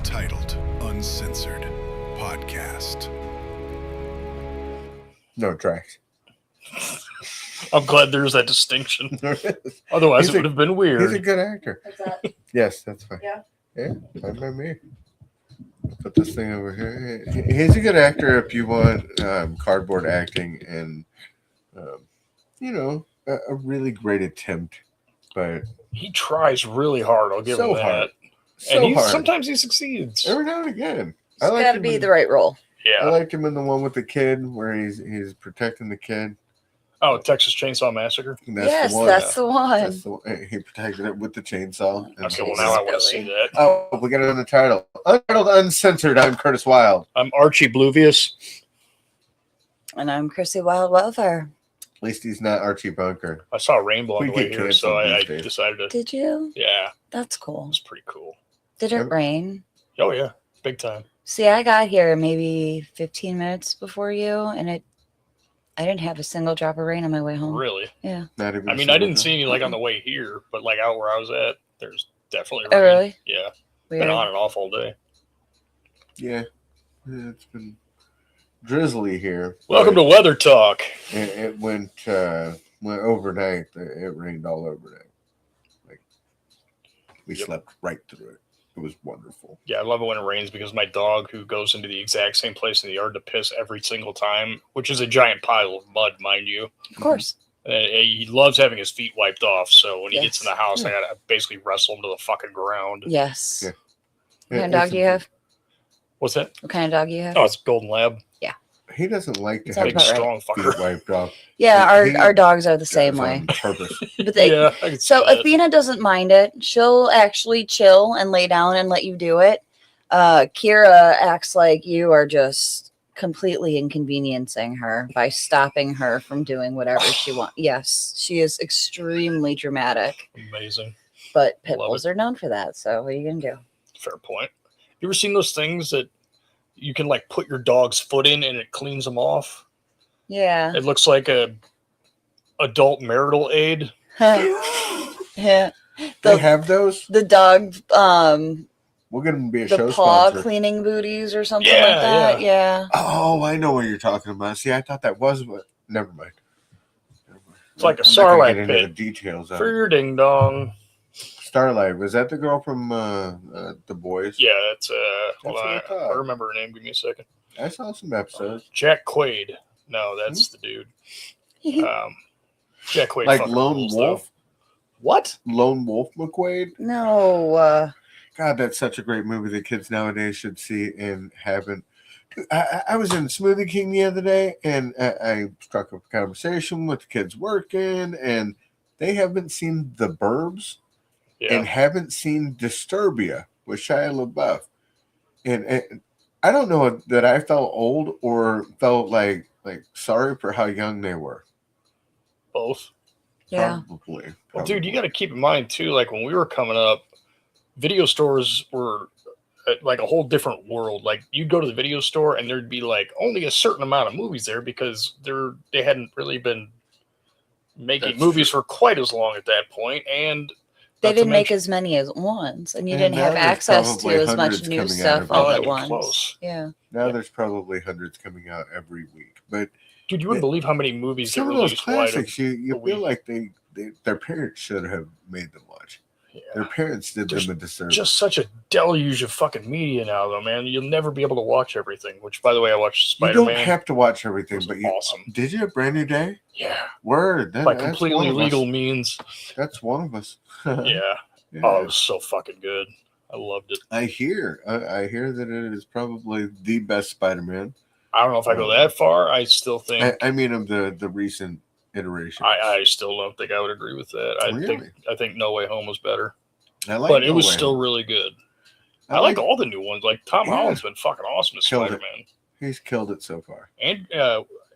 Untitled, Uncensored podcast. No tracks. I'm glad there's that distinction. Otherwise, it would have been weird. He's a good actor. What's that? Yes, that's fine. Yeah. Yeah, fine by me. Put this thing over here. He's a good actor if you want cardboard acting and, a really great attempt. But he tries really hard. I'll give him that. Hard. And sometimes he succeeds. Every now and again. It's got to be the right role. Yeah. I liked him in the one with the kid where he's protecting the kid. Oh, Texas Chainsaw Massacre? That's the one. He protected it with the chainsaw. Okay, well, now I want to see that. Oh, we got it on the title. Untitled, Uncensored. I'm Curtis Wilde. I'm Archie Bluvius. And I'm Chrissy Wildfire. At least he's not Archie Bunker. I saw a rainbow on the way here, so I decided to. Did you? Yeah. That's cool. It was pretty cool. Did it rain? Oh, yeah. Big time. See, I got here maybe 15 minutes before you, and I didn't have a single drop of rain on my way home. Really? Yeah. I didn't see any on the way here, but out where I was at, there's definitely rain. Oh, really? Yeah. Weird. Been on and off all day. Yeah. It's been drizzly here. Welcome to Weather Talk. It went overnight. It rained all overnight. We slept right through it. It was wonderful. Yeah, I love it when it rains because my dog, who goes into the exact same place in the yard to piss every single time, which is a giant pile of mud, mind you. Of course. He loves having his feet wiped off. So when he gets in the house, I gotta basically wrestle him to the fucking ground. Yes. Yeah. What kind of dog do you have? What's that? What kind of dog do you have? Oh, it's a Golden Lab. Yeah. He doesn't like to Sounds have big, his strong fucker. feet wiped off. Yeah, our dogs are the same way. On purpose. But so Athena doesn't mind it. She'll actually chill and lay down and let you do it. Kira acts like you are just completely inconveniencing her by stopping her from doing whatever she wants. Yes, she is extremely dramatic. Amazing. But pit bulls are known for that. So what are you going to do? Fair point. You ever seen those things that you can put your dog's foot in and it cleans them off? Yeah. It looks like a adult marital aid. Yeah. They have those? The dog We're going to be a the show paw sponsor. cleaning booties or something like that. Yeah. Oh, I know what you're talking about. See, I thought that was what. Never mind. It's like a I'm not gonna Sarlacc get into pit. the details of For it. your ding dong. Starlight, was that the girl from The Boys? Yeah, that's hold what on. I thought. I remember her name. Give me a second. I saw some episodes. Jack Quaid. No, that's the dude. Jack Quaid. Like fucking Lone rules, Wolf? though. What? Lone Wolf McQuaid? No. God, that's such a great movie that kids nowadays should see and haven't. I was in Smoothie King the other day, and I struck up a conversation with the kids working, and they haven't seen The Burbs and haven't seen Disturbia with Shia LaBeouf. And I don't know that I felt old or felt like sorry for how young they were. Both. Yeah. Probably. Well, dude, you got to keep in mind too. When we were coming up, video stores were a whole different world. You'd go to the video store and there'd be only a certain amount of movies there because they hadn't really been making movies for quite as long at that point, and they didn't make as many as once, and you didn't have access to as much new stuff all at once. Close. Yeah. Now there's probably hundreds coming out every week, but dude, you wouldn't believe how many movies some get of those released classics you feel like their parents should have made them watch. Yeah. Their parents did them a disservice. Just such a deluge of fucking media now, though, man. You'll never be able to watch everything. Which, by the way, I watched Spider-Man. You don't have to watch everything, but awesome. Did you? Brand New Day? Yeah. Word. By completely legal means. That's one of us. Yeah. Oh, it was so fucking good. I loved it. I hear that it is probably the best Spider-Man. I don't know if I go that far. I still think. I mean, of the recent iterations. I still don't think I would agree with that. I think No Way Home was better. But it was still really good. I like all the new ones. Tom Holland's been fucking awesome as Spider-Man. He's killed it so far. And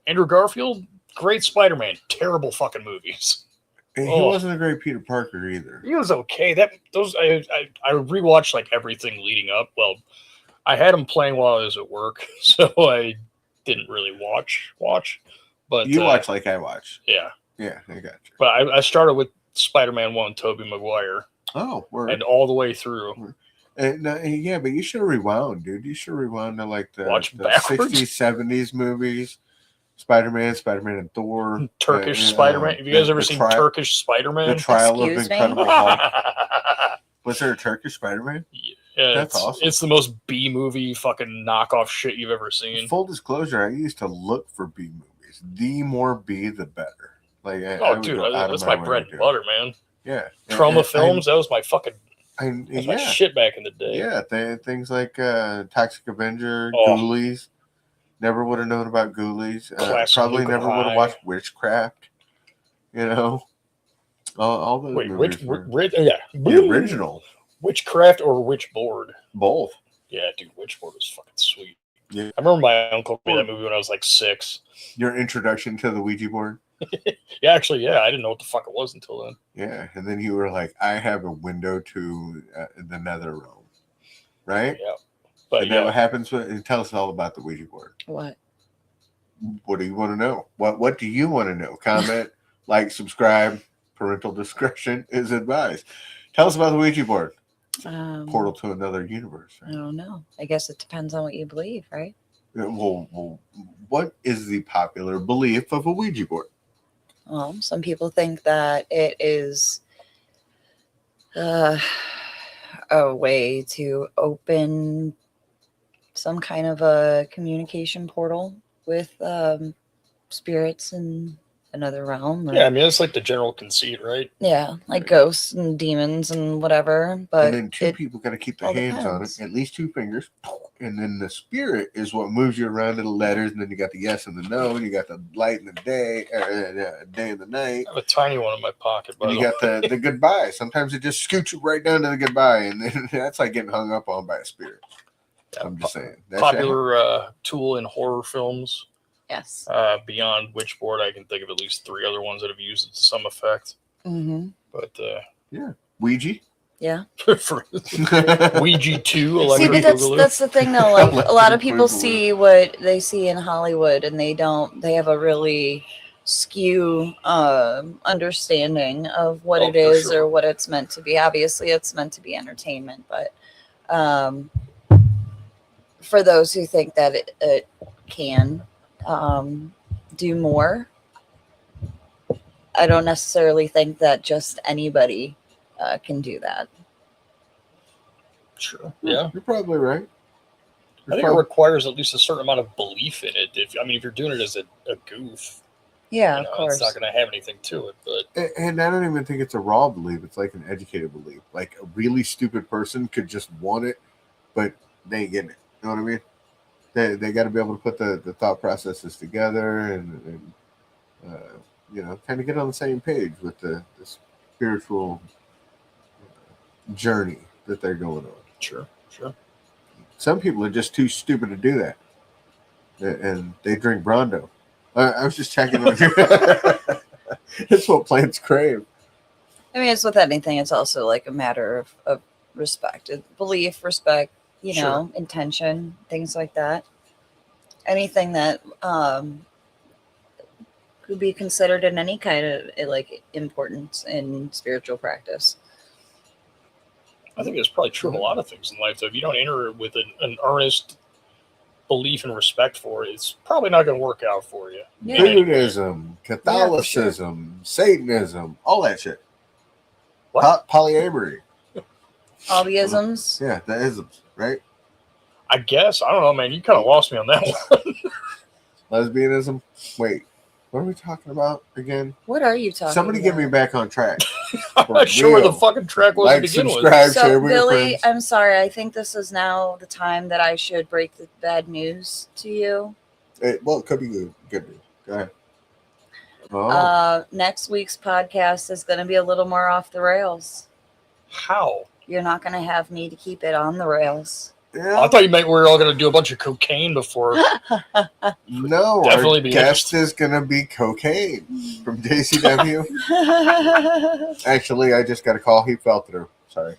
Andrew Garfield, great Spider-Man. Terrible fucking movies. He wasn't a great Peter Parker either. He was okay. I rewatched everything leading up. Well, I had him playing while I was at work, so I didn't really watch. But you watch like I watch. Yeah. Yeah, I got you. But I started with Spider-Man 1, Tobey Maguire. Oh, word. And all the way through. Yeah, but you should rewound, dude. You should rewound to like the Watch 60s, backwards. 70s movies. Spider-Man and Thor. Turkish Spider-Man. Have you guys ever seen Turkish The Spider-Man? Trial of Excuse me? Incredible Hulk. Was there a Turkish Spider-Man? Yeah, That's awesome. It's the most B movie fucking knockoff shit you've ever seen. Full disclosure, I used to look for B movies. The more B, the better. Like, dude, that's my bread and butter, man. Yeah. Trauma films, that was my fucking my shit back in the day. Yeah, things like Toxic Avenger, Oh. Ghoulies. Never would have known about Ghoulies. Probably Nuke 'Em never would High. have watched Witchcraft. You know? All those Wait, movies yeah. the original. Witchcraft or Witchboard? Both. Yeah, dude, Witchboard was fucking sweet. Yeah. I remember my uncle made that movie when I was like 6. Your introduction to the Ouija board? Yeah, actually, yeah. I didn't know what the fuck it was until then. Yeah, and then you were like, I have a window to the nether realm. Right? Yeah. But and then what happens? Tell us all about the Ouija board. What? What do you want to know? What do you want to know? Comment, like, subscribe. Parental discretion is advised. Tell us about the Ouija board. Portal to another universe. Right? I don't know. I guess it depends on what you believe, right? Well, what is the popular belief of a Ouija board? Well, some people think that it is a way to open some kind of a communication portal with spirits in another realm. Yeah, I mean, it's like the general conceit, right? Yeah, like ghosts and demons and whatever. But and then two people got to keep their hands on it, at least 2 fingers. And then the spirit is what moves you around to the letters. And then you got the yes and the no. And you got the light and the day, day and the night. I have a tiny one in my pocket. And you got the goodbye. Sometimes it just scoots you right down to the goodbye. And then that's like getting hung up on by a spirit. I'm just saying. Popular tool in horror films. Yes. Beyond Witchboard, I can think of at least 3 other ones that have used it to some effect. Mm-hmm. But yeah, Ouija. Yeah. For Ouija 2. See, but that's the thing though. Like a lot of people see what they see in Hollywood, and they have a really skew understanding of what it is or what it's meant to be. Obviously, it's meant to be entertainment, but for those who think that it can do more, I don't necessarily think that just anybody can do that. Sure. Yeah, you're probably right. I think it requires at least a certain amount of belief in it. If you're doing it as a goof, yeah, of course, it's not going to have anything to it. But and I don't even think it's a raw belief. It's like an educated belief. Like a really stupid person could just want it, but they ain't getting it. You know what I mean? They got to be able to put the thought processes together and kind of get on the same page with the spiritual journey that they're going on. Sure. Some people are just too stupid to do that, and they drink Brondo. I was just checking on you. It's what plants crave. I mean, it's with anything. It's also like a matter of respect, belief, respect. Sure. Intention, things like that. Anything that could be considered in any kind of like importance in spiritual practice. I think it's probably true of a lot of things in life. So if you don't enter it with an earnest belief and respect for it, it's probably not going to work out for you. Yeah. Buddhism, Catholicism, Satanism, all that shit. What? Polyamory. All the isms. Yeah, the isms, right? I guess. I don't know, man. You kind of lost me on that one. Lesbianism. Wait, what are we talking about again? What are you talking Somebody about? get me back on track. I'm not sure where the fucking track was to begin with. So, Billy, I'm sorry. I think this is now the time that I should break the bad news to you. It could be good news. Go ahead. Oh. Next week's podcast is going to be a little more off the rails. How? You're not going to have me to keep it on the rails. Yeah. I thought you meant we were all going to do a bunch of cocaine before. No, definitely our guest is going to be Cocaine from JCW. Actually, I just got a call. He fell through. Sorry.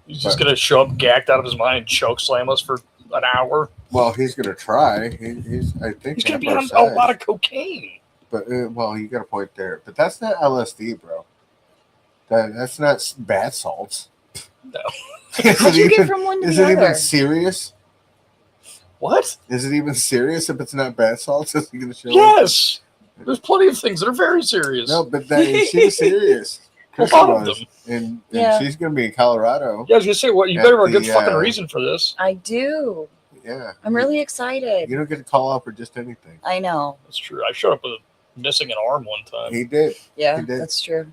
He's just going to show up gagged out of his mind and choke slam us for an hour. Well, he's going to try. I think he's going to be on a lot of cocaine. But you got a point there. But that's not LSD, bro. That's not bath salts. No. How'd you get from one to Is the it even other? serious? What? Is it even serious if it's not bath salts? Is it going to show up? Yes. There's plenty of things that are very serious. No, but she was serious. A Krista lot of was. them. And Yeah. she's going to be in Colorado. Yeah, I was gonna say, what? You At better have a good the, fucking reason for this. I do. Yeah. I'm really excited. You don't get to call out for just anything. I know. That's true. I showed up with missing an arm one time. He did. Yeah, He did. that's true.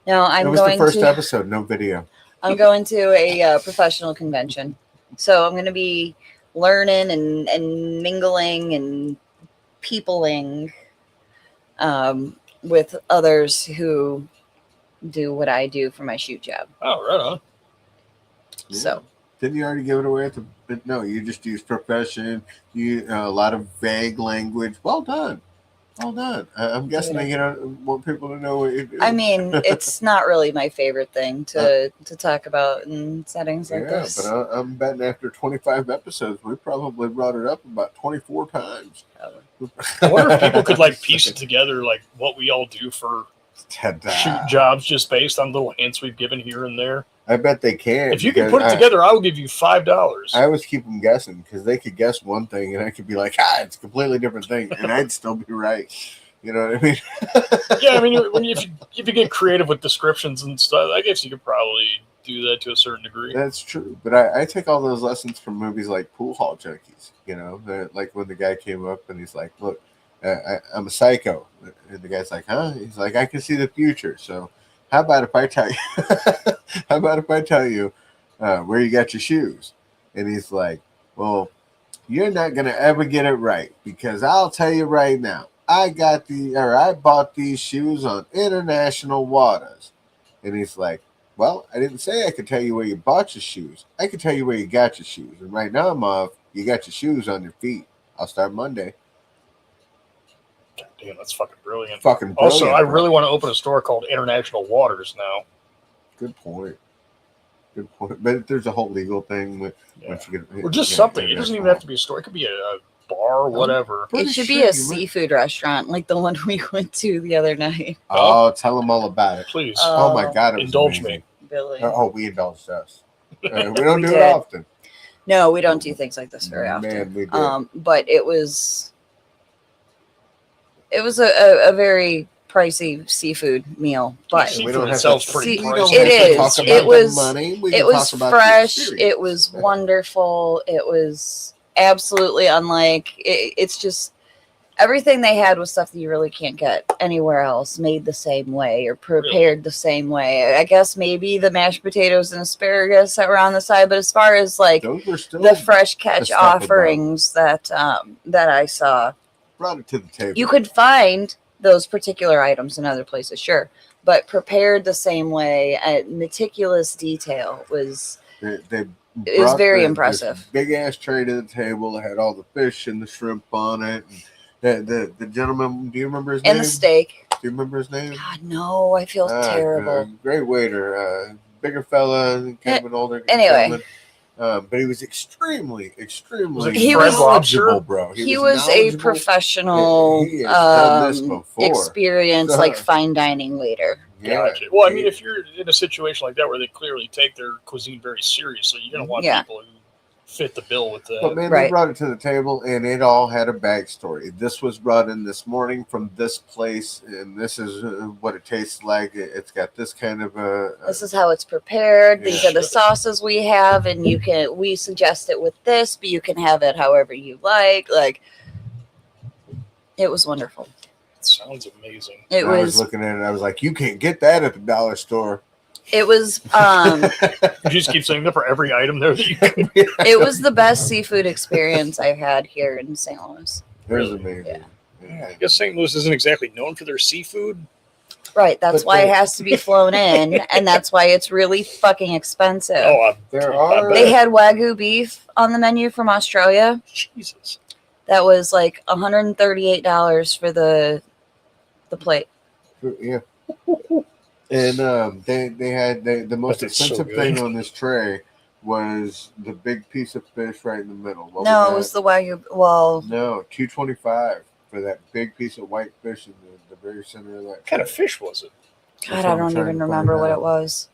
No, It I'm was going the first to. episode, no video. I'm going to a professional convention, so I'm going to be learning and mingling and peopling with others who do what I do for my shoot job. Oh, right on. Yeah. So Didn't you already give it away at the? But no, you just used profession. You a lot of vague language. Well done, well done. I'm guessing they want people to know what you do. I mean, it's not really my favorite thing to talk about in settings like yeah, this. but I'm betting after 25 episodes, we probably brought it up about 24 times. I wonder if people could like piece it together, like what we all do for Ta-da. shoot jobs, just based on little hints we've given here and there. I bet they can. If you can because put it together, I will give you $5. I always keep them guessing because they could guess one thing and I could be like, it's a completely different thing, and I'd still be right. You know what I mean? Yeah, I mean, if you get creative with descriptions and stuff, I guess you could probably do that to a certain degree. That's true, but I take all those lessons from movies like Pool Hall Junkies. You know, like when the guy came up and he's like, "Look, I'm a psycho," and the guy's like, "Huh?" He's like, "I can see the future. So, how about if I tell you? How about if I tell you where you got your shoes?" And he's like, "Well, you're not gonna ever get it right because I'll tell you right now. I bought these shoes on international waters." And he's like, "Well, I didn't say I could tell you where you bought your shoes. I could tell you where you got your shoes. And right now, Marv, you got your shoes on your feet. I'll start Monday." God damn, that's fucking brilliant. Fucking brilliant. Also, I bro. really want to open a store called International Waters now. Good point. Good point. But there's a whole legal thing with Yeah. once you get Or just something. It doesn't even have to be a store. It could be a bar, whatever. Pretty It should sure be a you seafood restaurant like the one we went to the other night. Oh, tell them all about it. Please. Oh my God, it was Indulge amazing. me. Billy. Oh, we indulged us. We don't We do did. it often. No, we don't do things like this very often. Man, we did. But it was a very pricey seafood meal. But Seafood we don't have itself's to- pretty See, we don't pricey. have It to is. talk about It the was- money. We it can was talk about the fresh. experience. It was wonderful. It was absolutely unlike. It's just everything they had was stuff that you really can't get anywhere else, made the same way or prepared the same way. I guess maybe the mashed potatoes and asparagus that were on the side, but as far as like Those were still the fresh catch step above. offerings that I saw, brought it to the table. you could find those particular items in other places, sure, but prepared the same way at meticulous detail was They it was brought very this impressive. big ass tray to the table. That had all the fish and the shrimp on it. And the gentleman, do you remember his name? And the steak. Do you remember his name? God, no, I feel terrible. Great waiter, bigger fella, kind of an older Anyway. gentleman. But he was extremely He was- knowledgeable, bro. He was a knowledgeable. professional He has done this before. experience, like fine dining waiter. Yeah. Gotcha. Well, I mean, if you're in a situation like that where they clearly take their cuisine very seriously, you're going to want Yeah. people who fit the bill with that. But man, Right. they brought it to the table, and it all had a backstory. This was brought in this morning from this place, and this is what it tastes like. It's got this kind of This is how it's prepared. These Yeah. are the sauces we have, and we suggest it with this, but you can have it however you like. Like, it was wonderful. Sounds amazing. It I was was looking at it. I was like, "You can't get that at the dollar store." it was You just keep saying that for every item there that you can. it was the best seafood experience I've had here in St. Louis. It was Really? amazing. I guess St. Louis isn't exactly known for their seafood. Right, that's But why it they- has to be flown in, and that's why it's really fucking expensive. Oh, There I are. bet. They had Wagyu beef on the menu from Australia. Jesus. That was like $138 for the plate. Yeah. And they had the most But it's so expensive good. thing on this tray was the big piece of fish right in the middle. What No, it that? was the Wagyu. Well, No, $2.25 for that big piece of white fish in the very center of that. What kind of fish was it? God, I don't even remember what it was.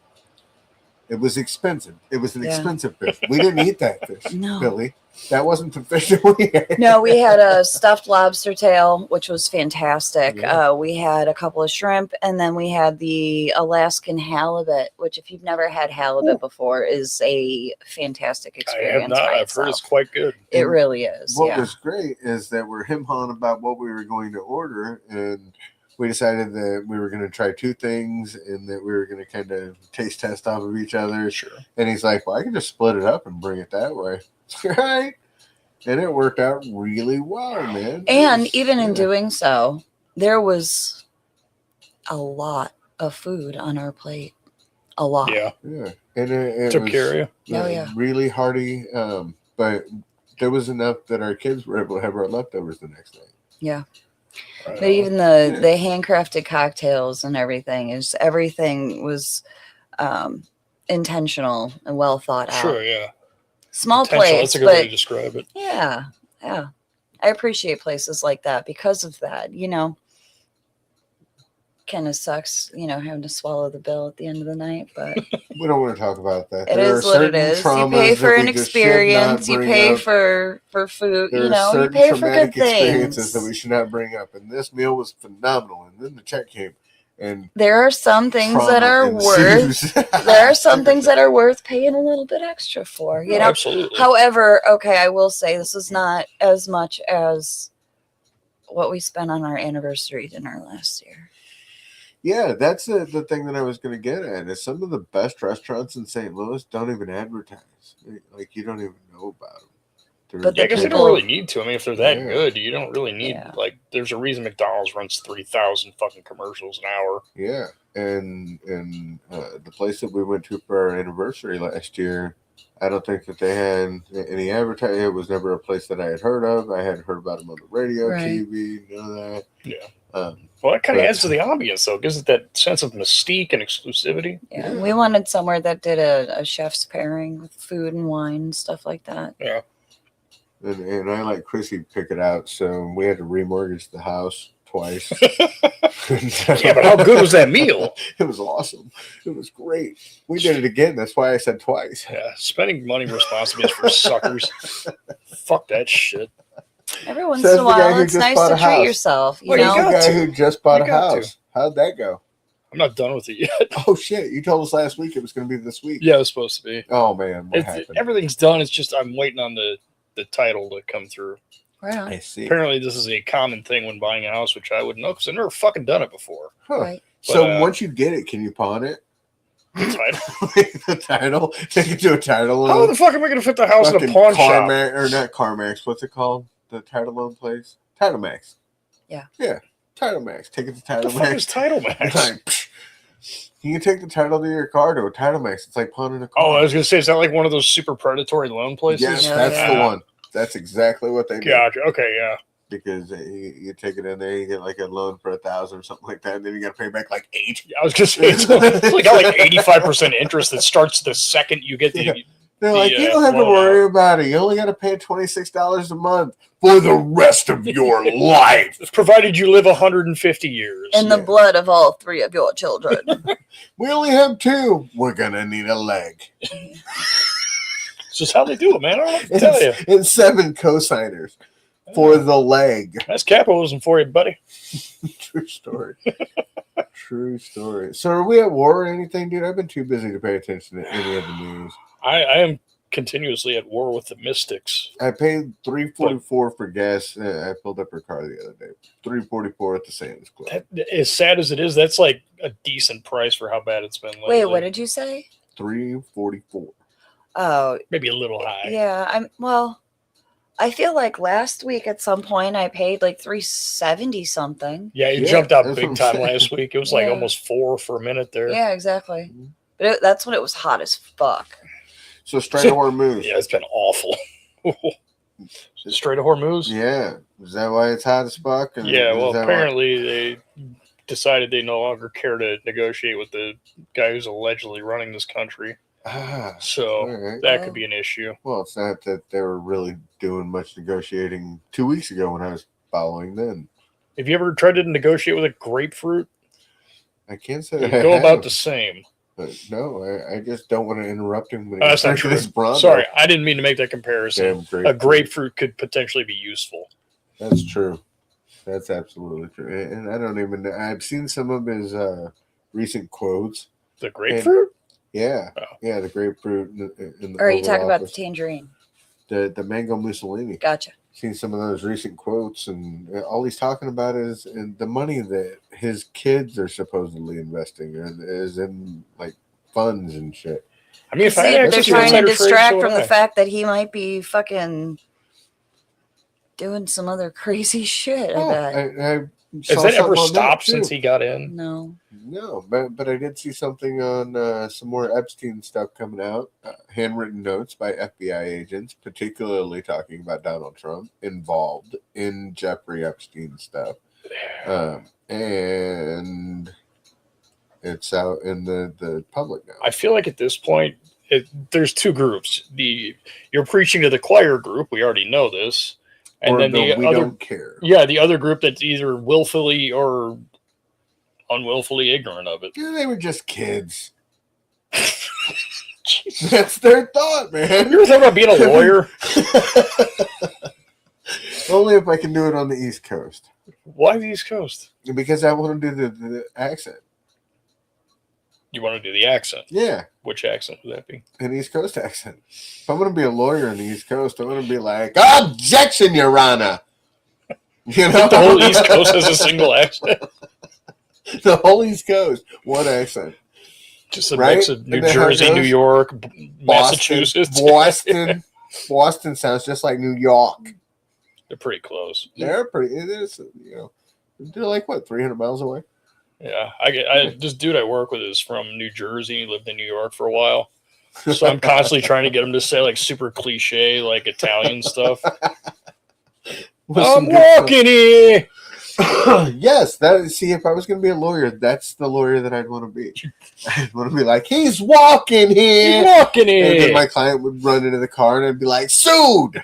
It was expensive. It was an Yeah. expensive fish. We didn't eat that fish, No. Billy. That wasn't the fish that we had. No, we had a stuffed lobster tail, which was fantastic. Yeah. We had a couple of shrimp, and then we had the Alaskan halibut, which, if you've never had halibut before, is a fantastic I experience. have not. by I've heard it's itself. quite good. It really is. What Yeah. was great is that we're him-hawing about what we were going to order, and we decided that we were going to try two things and that we were going to kind of taste test off of each other. Sure. And he's like, well, I can just split it up and bring it that way. Right. And it worked out really well, man. And It was- even in yeah. doing so, there was a lot of food on our plate. A lot. Yeah. Yeah. And it Took was care of you. Oh, yeah. really hearty. But there was enough that our kids were able to have our leftovers the next night. Yeah. Right But on. even the handcrafted cocktails and everything was intentional and well thought out. Sure, yeah. Small Potential, place, that's a good way to but describe it. yeah. I appreciate places like that because of that. Kind of sucks, having to swallow the bill at the end of the night, but We don't want to talk about that. it There is are what it certain is. You traumas pay for that an we just should not experience. You bring pay up. for food. There are You certain pay for traumatic good experiences things. that we should not bring up. And this meal was phenomenal. And then the check came. And There are some things that trauma are worth. ensues. There are some things that are worth paying a little bit extra for. Oh, absolutely. However, okay, I will say this is not as much as what we spent on our anniversary dinner last year. Yeah, that's the thing that I was going to get at. Is some of the best restaurants in St. Louis don't even advertise. Like, you don't even know about them. But Yeah, I guess they don't people- really need to. I mean, if they're that Yeah. good, you don't really need Yeah. there's a reason McDonald's runs 3,000 fucking commercials an hour. Yeah, and the place that we went to for our anniversary last year, I don't think that they had any advertising. It was never a place that I had heard of. I hadn't heard about them on the radio, Right. TV, none of that. Yeah. Um, Well, that kind of But- adds to the ambience, though. It gives it that sense of mystique and exclusivity. Yeah, Yeah. we wanted somewhere that did a chef's pairing with food and wine and stuff like that. Yeah. and I let Chrissy pick it out, so we had to remortgage the house twice. Yeah, but how good was that meal? It was awesome. It was great. We did it again. That's why I said twice. Yeah, spending money responsibly is for suckers. Fuck that shit. Every once Says in a the guy while, who it's just nice bought to a treat house. yourself. You Well, you know, got The guy to. who just bought You a got to. house. How'd that go? I'm not done with it yet. Oh shit! You told us last week it was going to be this week. Yeah, it was supposed to be. Oh man, what happened? Everything's done. It's just I'm waiting on the title to come through. right on. I see. Apparently, this is a common thing when buying a house, which I wouldn't know because I've never fucking done it before. Huh. Right. So But, once you get it, can you pawn it? The title. The title? Take it to a title How loan. the fuck am I going to fit the house in a Fucking pawn shop? CarMax, or not CarMax? What's it called? The title loan place? Title Max. Yeah. Yeah. Title Max. Take it to What Title the fuck is Max. Title It's Max? like, psh, you can take the title to your car to a Title Max. It's like pawning a car. Oh, I was going to say, is that like one of those super predatory loan places? Yes, Yeah, that's the yeah. one. That's exactly what they do. Gotcha. Okay, yeah. Because you take it in there, you get like a loan for $1,000 or something like that, and then you got to pay back like $8,000. I was going to say, it's like got like 85% interest that starts the second you get the. Yeah. They're like, you don't have to loan worry about it. You only got to pay $26 a month for the rest of your life. Provided you live 150 years. In the Yeah. blood of all three of your children. We only have 2. We're gonna need a leg. It's just how they do it, man. I don't know what to tell you. And 7 co-signers for the leg. That's capitalism for you, buddy. True story. True story. So are we at war or anything, dude? I've been too busy to pay attention to any of the news. I am continuously at war with the mystics. I paid $3.44 for gas. I filled up her car the other day. $3.44 at the Sam's Club. That, as sad as it is, that's like a decent price for how bad it's been lately. Wait, what did you say? $3.44. Oh, Maybe a little high. yeah. I feel like last week at some point I paid like $3.70 something. Yeah, you Yeah, jumped out that's big what I'm time saying. last week. It was like Yeah. almost 4 for a minute there. Yeah, exactly. But that's when it was hot as fuck. So Strait of Hormuz. Yeah, it's been awful. Straight to Hormuz? Yeah. Is that why it's hot as fuck? And Yeah, is well, that why- apparently they decided they no longer care to negotiate with the guy who's allegedly running this country. Ah, So all right. that Oh. could be an issue. Well, it's not that they were really doing much negotiating 2 weeks ago when I was following then. Have you ever tried to negotiate with a grapefruit? I can't say You I go have. about the same. But no, I just don't want to interrupt him when Oh, he's that's not drinking true. his Bronto. Sorry, I didn't mean to make that comparison. Damn grapefruit. A grapefruit could potentially be useful. That's true. That's absolutely true. And I don't even know. I've seen some of his recent quotes. The grapefruit? Yeah. Oh. Yeah, the grapefruit. In the Or are you Oval talking about the Office. tangerine? The mango Mussolini. Gotcha. Seen some of those recent quotes, and all he's talking about is the money that his kids are supposedly investing is in like funds and shit. I mean, if I See, had they're access to trying to insider trade, distract so would from the I. fact that he might be fucking doing some other crazy shit. I bet. I Has that ever stopped since he got in? No. No, but I did see something on some more Epstein stuff coming out. Handwritten notes by FBI agents, particularly talking about Donald Trump, involved in Jeffrey Epstein stuff. And it's out in the public now. I feel like at this point, there's two groups. You're preaching to the choir group. We already know this. And then the we other, don't care. Yeah, the other group that's either willfully or unwillfully ignorant of it. Yeah, they were just kids. That's their thought, man. You ever thought about being a lawyer? Only if I can do it on the East Coast. Why the East Coast? Because I want to do the accent. You want to do the accent? Yeah. Which accent would that be? An East Coast accent. If I'm going to be a lawyer in the East Coast, I'm going to be like, objection, Your Honor. You know? The whole East Coast has a single accent. The whole East Coast, one accent. Just a mix of New Jersey, New York, Massachusetts. Boston sounds just like New York. They're pretty close. They're pretty. It is, they're like what, 300 miles away. Yeah, this dude I work with is from New Jersey. He lived in New York for a while, so I'm constantly trying to get him to say like super cliche, like Italian stuff. I'm walking here. Yes, see, if I was going to be a lawyer, that's the lawyer that I'd want to be. I'd want to be like, he's walking here. He's walking here. And then my client would run into the car and I'd be like, sued.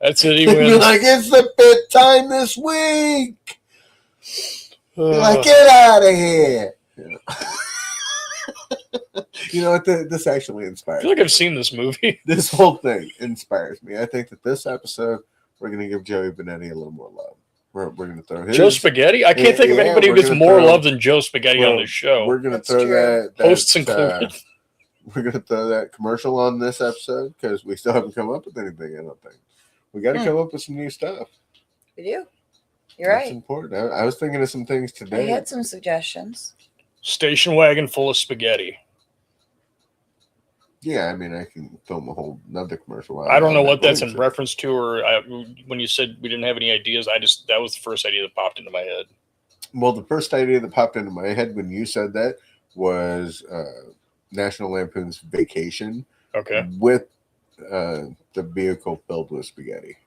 That's it. He He'd be wins. like, it's the 5th time this week. Be like, get out of here. You know what? This actually I inspires feel like me. I've seen this movie. This whole thing inspires me. I think that this episode, we're going to give Joey Benetti a little more love. We're going to throw his... Joe Spaghetti? I can't think of anybody who gets more love than Joe Spaghetti on this show. We're going to That's throw true. that Hosts included. we're going to throw that commercial on this episode because we still haven't come up with anything, I don't think. We got to come up with some new stuff. We do. You're That's right. important. I was thinking of some things I today. had some suggestions. Station wagon full of spaghetti. Yeah, I mean, I can film a whole another commercial. I don't know what that's in going to. reference to, or when you said we didn't have any ideas, that was the first idea that popped into my head. Well, the first idea that popped into my head when you said that was National Lampoon's Vacation. Okay. With the vehicle filled with spaghetti.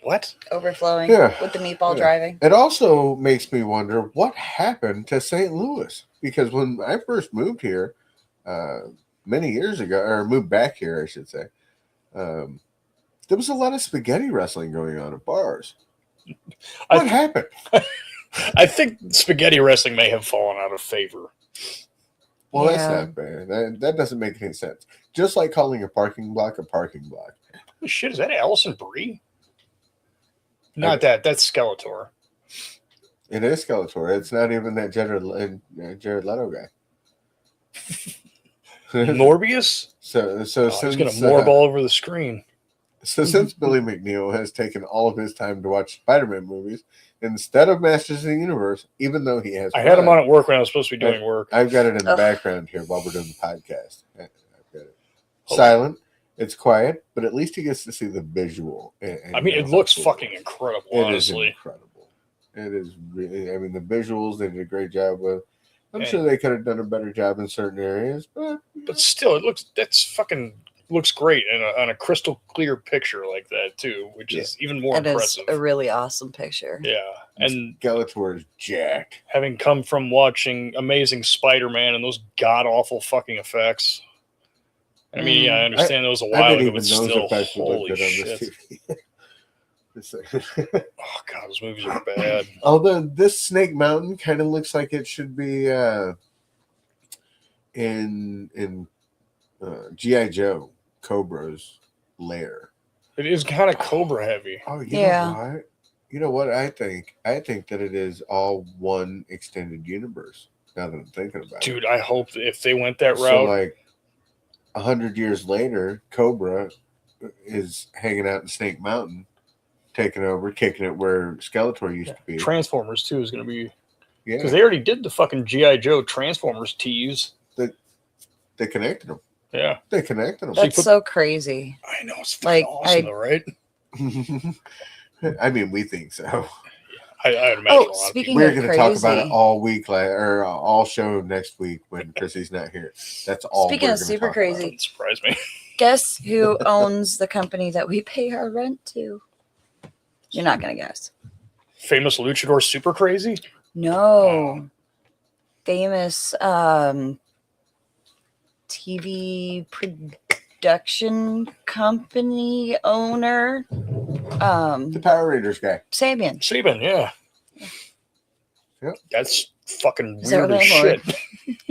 What? Overflowing with the meatball driving. It also makes me wonder what happened to St. Louis, because when I first moved here many years ago, or moved back here, I should say, there was a lot of spaghetti wrestling going on at bars. What happened? I think spaghetti wrestling may have fallen out of favor. Well, that's not bad. That doesn't make any sense. Just like calling a parking block a parking block. Holy shit, is that Allison Brie? Not that. That's Skeletor. It is Skeletor. It's not even that Jared Leto guy. Morbius? So he's going to morb all over the screen. So since Billy McNeil has taken all of his time to watch Spider-Man movies instead of Masters of the Universe, even though he has, I had him on at work when I was supposed to be doing work. I've got it in the background here while we're doing the podcast. I've got it silent. It's quiet, but at least he gets to see the visual. I mean, it looks fucking incredible, honestly. It is incredible. It is really, I mean, the visuals they did a great job with. I'm sure they could have done a better job in certain areas, but still, looks great on a crystal clear picture like that too, which is even more impressive. It is a really awesome picture. Yeah, and Skeletor is jacked. Having come from watching Amazing Spider-Man and those god awful fucking effects. I mean, I understand it was a while ago, but still, holy shit. Oh god, those movies are bad. Although this Snake Mountain kind of looks like it should be in G.I. Joe Cobra's lair. It is kind of Cobra heavy. Oh, Yeah. know what? You know what I think? I think that it is all one extended universe. Now that I'm thinking about it, Dude, I hope that if they went that so route, like 100 years later, Cobra is hanging out in Snake Mountain, taking over, kicking it where Skeletor used to be. Transformers 2 is going to be Yeah, because they already did the fucking G.I. Joe Transformers tease. they connected them. Yeah, They connected them. That's so crazy. I know it's Like, fucking awesome, though, right? I mean, we think so. I'd imagine Oh, a lot of speaking people. We're of going to talk about it crazy. all week, or all show next week when Chrissy's not here. That's all. Speaking we're of gonna super talk crazy. about. Doesn't surprise me. Guess who owns the company that we pay our rent to? You're not gonna guess. Famous luchador super crazy? No. Famous TV production company owner. The Power Rangers guy. Sabian. Saban, yeah. Yep. That's fucking Is that weird as landlord? shit.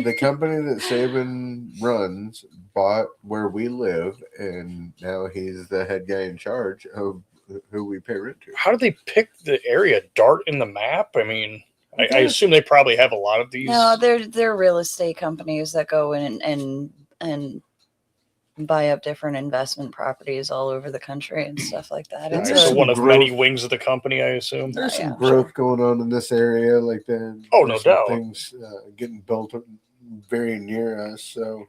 The company that Saban runs bought where we live, and now he's the head guy in charge of who we pay rent to. How did they pick the area? Dart in the map? I mean, I assume they probably have a lot of these. No, they're real estate companies that go in and buy up different investment properties all over the country and stuff like that. Yeah, It's there's so some one of growth. many wings of the company, I assume. There's some yeah, growth going on in this area, like that. Oh, no There's some doubt. Things getting built up very near us, so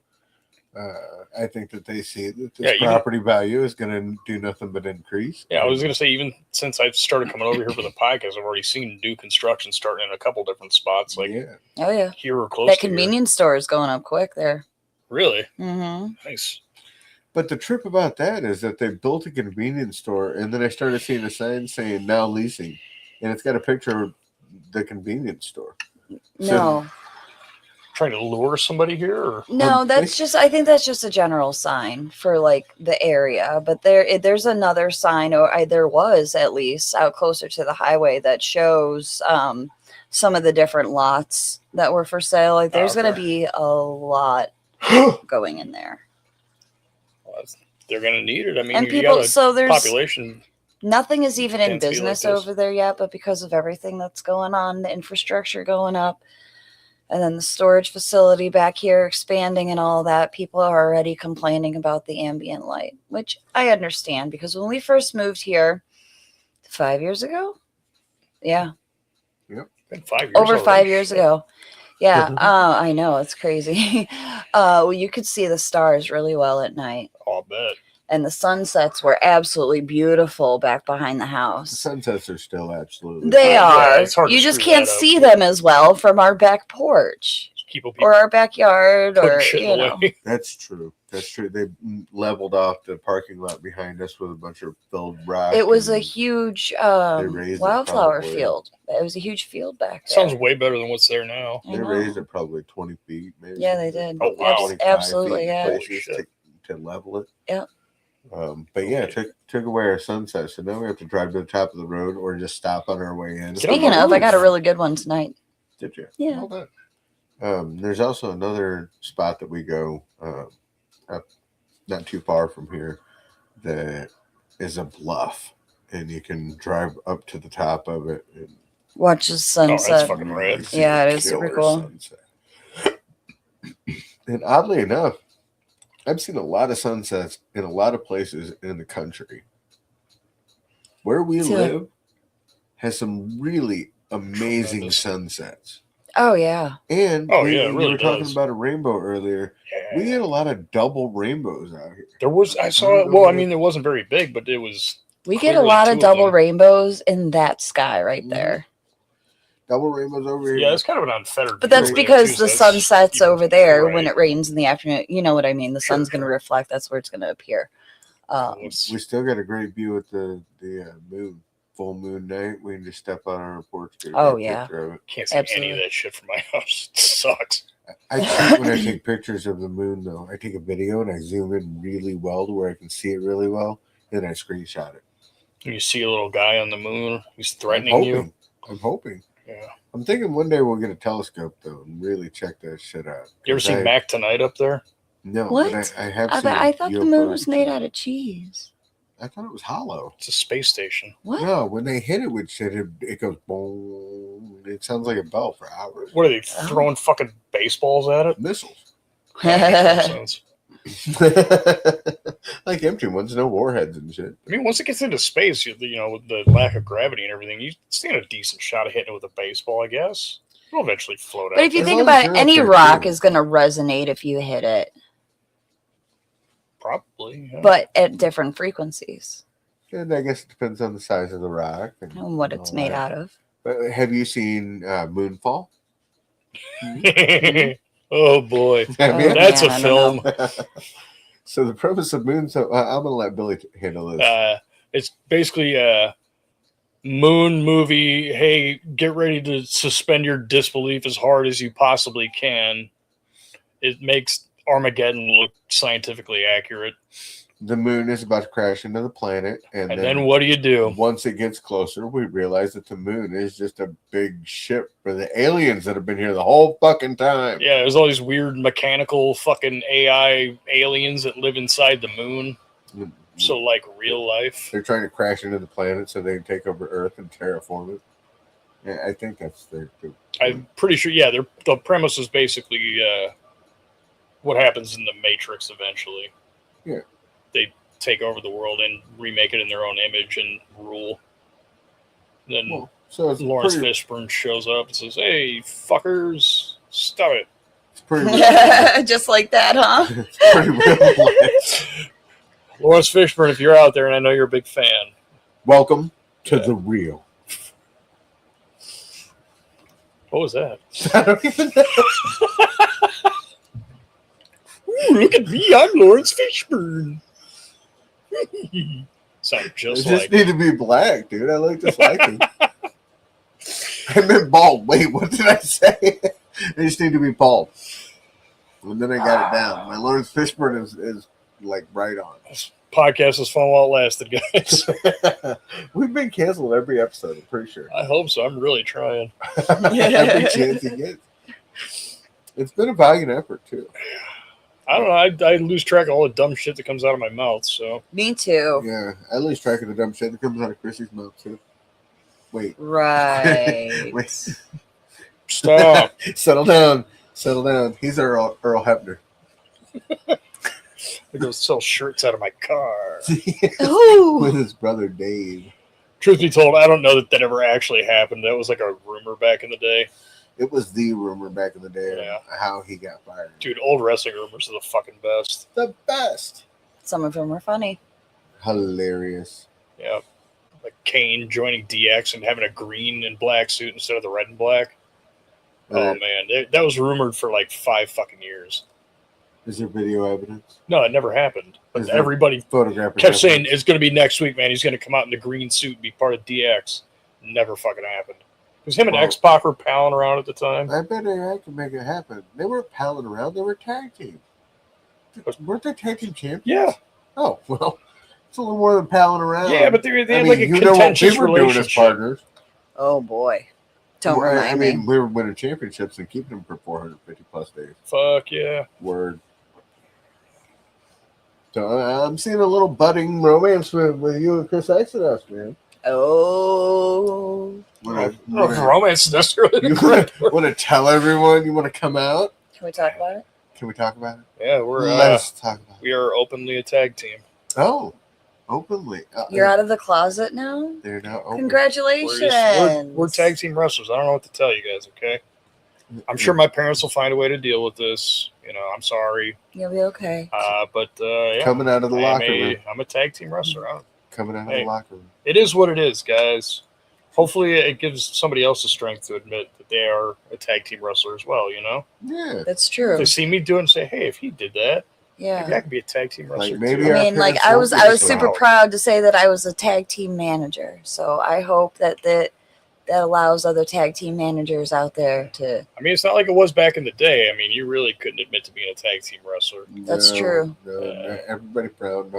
I think that they see that this Yeah, property value is going to do nothing but increase. Yeah, I was gonna say even since I've started coming over here for the podcast, I've already seen new construction starting in a couple different spots, like yeah. oh yeah. here or close That to here. convenience store is going up quick there. Really Mm-hmm. nice. But the trip about that is that they built a convenience store, and then I started seeing a sign saying now leasing, and it's got a picture of the convenience store. No, Trying to lure somebody here, or no, that's just. I think that's just a general sign for like the area. But there's another sign, or there was at least out closer to the highway that shows some of the different lots that were for sale. Like there's going to be a lot going in there. they're gonna need it. I mean, And you people, got a so there's population. nothing is even in density like business this. over there yet, but because of everything that's going on, the infrastructure going up, and then the storage facility back here expanding and all that, people are already complaining about the ambient light, which I understand because when we first moved here 5 years ago, yeah, Been 5 years. over already. 5 years ago. Yeah, I know, it's crazy. Well, you could see the stars really well at night. Oh, I bet. And the sunsets were absolutely beautiful back behind the The house. sunsets are still absolutely They fine. are. it's hard to You just screw can't that up. see them as well from our back porch Just keep people or our backyard putting or, shit you in the know. way. That's true. That's true. They leveled off the parking lot behind us with a bunch of filled rock. It was a and huge raised it wildflower probably. field. It was a huge field back there. Sounds way better than what's there now. I They know. raised it probably 20 feet, maybe. Yeah, they did. Oh, wow. 25 Absolutely, feet in yeah. places Holy shit. to level it. Yep. But yeah, took away our sunset, so now we have to drive to the top of the road or just stop on our way in. Get Speaking on the of, I got a roof. really good one tonight. Did you? Yeah. Well done. There's also another spot that we go up not too far from here that is a bluff, and you can drive up to the top of it and Watch the Oh, sunset. that's fucking really rad. see Yeah, a it is super killer cool. sunset. And oddly enough, I've seen a lot of sunsets in a lot of places in the country. Where we So- live has some really amazing Tremendous. sunsets. Oh yeah. And Oh, we, yeah, it you really were talking does. about a rainbow earlier. Yeah. We had a lot of double rainbows out here. There was, I saw it. Well, I mean, it wasn't very big, but it was. We get a Clearly lot two of of double them. rainbows in that sky right Mhm. there. Double rainbows over here. Yeah, it's kind of an unfettered. But view that's over there, because too, the so sun that's sets even- over there when right. it rains in the afternoon. You know what I mean? The Sure, sun's going to sure. reflect. That's where it's going to appear. We still got a great view at the moon. Full moon night. We can just step out on our porch. Get a Oh, great yeah. picture of it. Can't see any Absolutely. of that shit from my house. It sucks. I cheat when I take pictures of the moon, though. I take a video and I zoom in really well to where I can see it really well. Then I screenshot it. You see a little guy on the moon. He's I'm threatening you. hoping. Yeah. I'm thinking one day we'll get a telescope though and really check that shit out. You ever seen Mac Tonight up there? No, What? but I have I, seen. I thought the moon was UFOs. made out of cheese. I thought it was hollow. It's a space station. What? No, when they hit it with shit, it goes boom. It sounds like a bell for hours. What are they throwing fucking baseballs at it? Missiles. That makes no sense. Like empty ones, no warheads and shit. I mean, once it gets into space, with the lack of gravity and everything, you stand a decent shot of hitting it with a baseball, I guess. It'll eventually float out. But if you As think long as about it, you're up any there, rock too. is going to resonate if you hit it, Probably. Yeah. but at different frequencies And I guess it depends on the size of the rock and and what it's all made that. out of. But have you seen Moonfall? Oh, boy. Have you? That's man, a I film. don't So the premise of Moon. So I'm gonna let Billy handle this. It's basically a moon movie. Hey, get ready to suspend your disbelief as hard as you possibly can. It makes Armageddon look scientifically accurate. The moon is about to crash into the planet, and then what do you do? Once it gets closer, we realize that the moon is just a big ship for the aliens that have been here the whole fucking time. Yeah, there's all these weird mechanical fucking AI aliens that live inside the moon. So, like, real life. They're trying to crash into the planet so they can take over Earth and terraform it. Yeah, I think that's their. I'm pretty sure, yeah, the premise is basically what happens in the Matrix eventually. Yeah. They take over the world and remake it in their own image and rule. Then Well, so it's Lawrence pretty, Fishburne shows up and says, "Hey, fuckers, stop it." it's pretty real. Just like that, huh? It's pretty real life. Lawrence Fishburne, if you're out there, and I know you're a big fan. Welcome to Yeah. the real. What was that? I don't even know. Ooh, look at me, I'm Lawrence Fishburne. Sound I just just like need to be black, dude. I look just like him. I meant bald. Wait, what did I say? I just need to be bald. And then I got it down. My Lawrence Fishburne is like right on. podcast is fun while it lasted, guys. We've been canceled every episode, I'm pretty sure. I hope so. I'm really trying. Every chance he gets. It's been a valiant effort, too. I don't know. I lose track of all the dumb shit that comes out of my mouth. So Me too. Yeah, I lose track of the dumb shit that comes out of Chrissy's mouth, too. Wait. Right. Wait. stop. Settle down. Settle down. He's Earl Hebner. I go sell shirts out of my car. Ooh. With his brother Dave. Truth be told, I don't know that ever actually happened. That was like a rumor back in the day. It was the rumor back in the day Yeah. of how he got fired. Dude, old wrestling rumors are the fucking best. The best. Some of them were funny. Hilarious. Yeah. Like Kane joining DX and having a green and black suit instead of the red and black. Oh, man. That was rumored for like 5 fucking years. Is there video evidence? No, it never happened. But Is there everybody photographic kept saying evidence? it's going to be next week, man. He's going to come out in the green suit and be part of DX. Never fucking happened. Because him and Oh. X-Pac were palling around at the time. I bet I could make it happen. They weren't palling around. They were tag team. Weren't they tag team champions? Yeah. Oh, well, it's a little more than palling around. Yeah, but they had I mean, like a you know what contentious we were doing as relationship. partners. Oh boy. Don't I remind mean, me. we were winning championships and keeping them for 450 plus days. Fuck yeah. Word. So I'm seeing a little budding romance with you and Chris Isodos, man. Oh. Romance is necessarily the You correct word. want to tell everyone? You want to come out? Can we talk about it? Can we talk about it? Yeah, we're Let's talk about it. we are openly a tag team. Oh, openly. You're out of the closet now? They're now open. Congratulations. We're tag team wrestlers. I don't know what to tell you guys, okay? I'm sure my parents will find a way to deal with this. You know, I'm sorry. You'll be okay. But yeah, Coming out of the locker room. I'm a tag team wrestler. Coming out of Hey. the locker room. It is what it is, guys. Hopefully it gives somebody else the strength to admit that they are a tag team wrestler as well, you know? Yeah. That's If true. they see me do it and say, hey, if he did that, maybe I Yeah. could be a tag team wrestler Like, maybe too. our I mean, like parents I was won't be super so- proud to say that I was a tag team manager. So I hope that that allows other tag team managers out there to. I mean, it's not like it was back in the day. I mean, you really couldn't admit to being a tag team wrestler. That's true. No, everybody proud.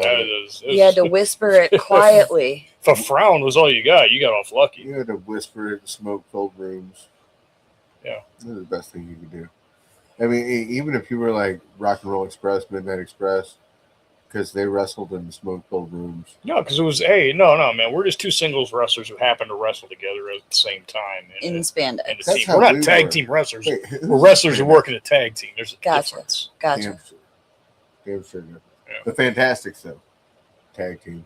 You had to whisper it quietly. If a frown was all you got off lucky. You had to whisper it in smoke-filled rooms. Yeah. That was the best thing you could do. I mean, even if you were like Rock and Roll Express, Midnight Express, because they wrestled in the smoke-filled rooms. No, because it was, hey, no, man, we're just two singles wrestlers who happen to wrestle together at the same time. In spandex. Team. We're not tag team wrestlers. Wait, we're wrestlers who work in a tag team. There's a difference. Gotcha. Damn sure. Yeah. The Fantastics, though. Tag team.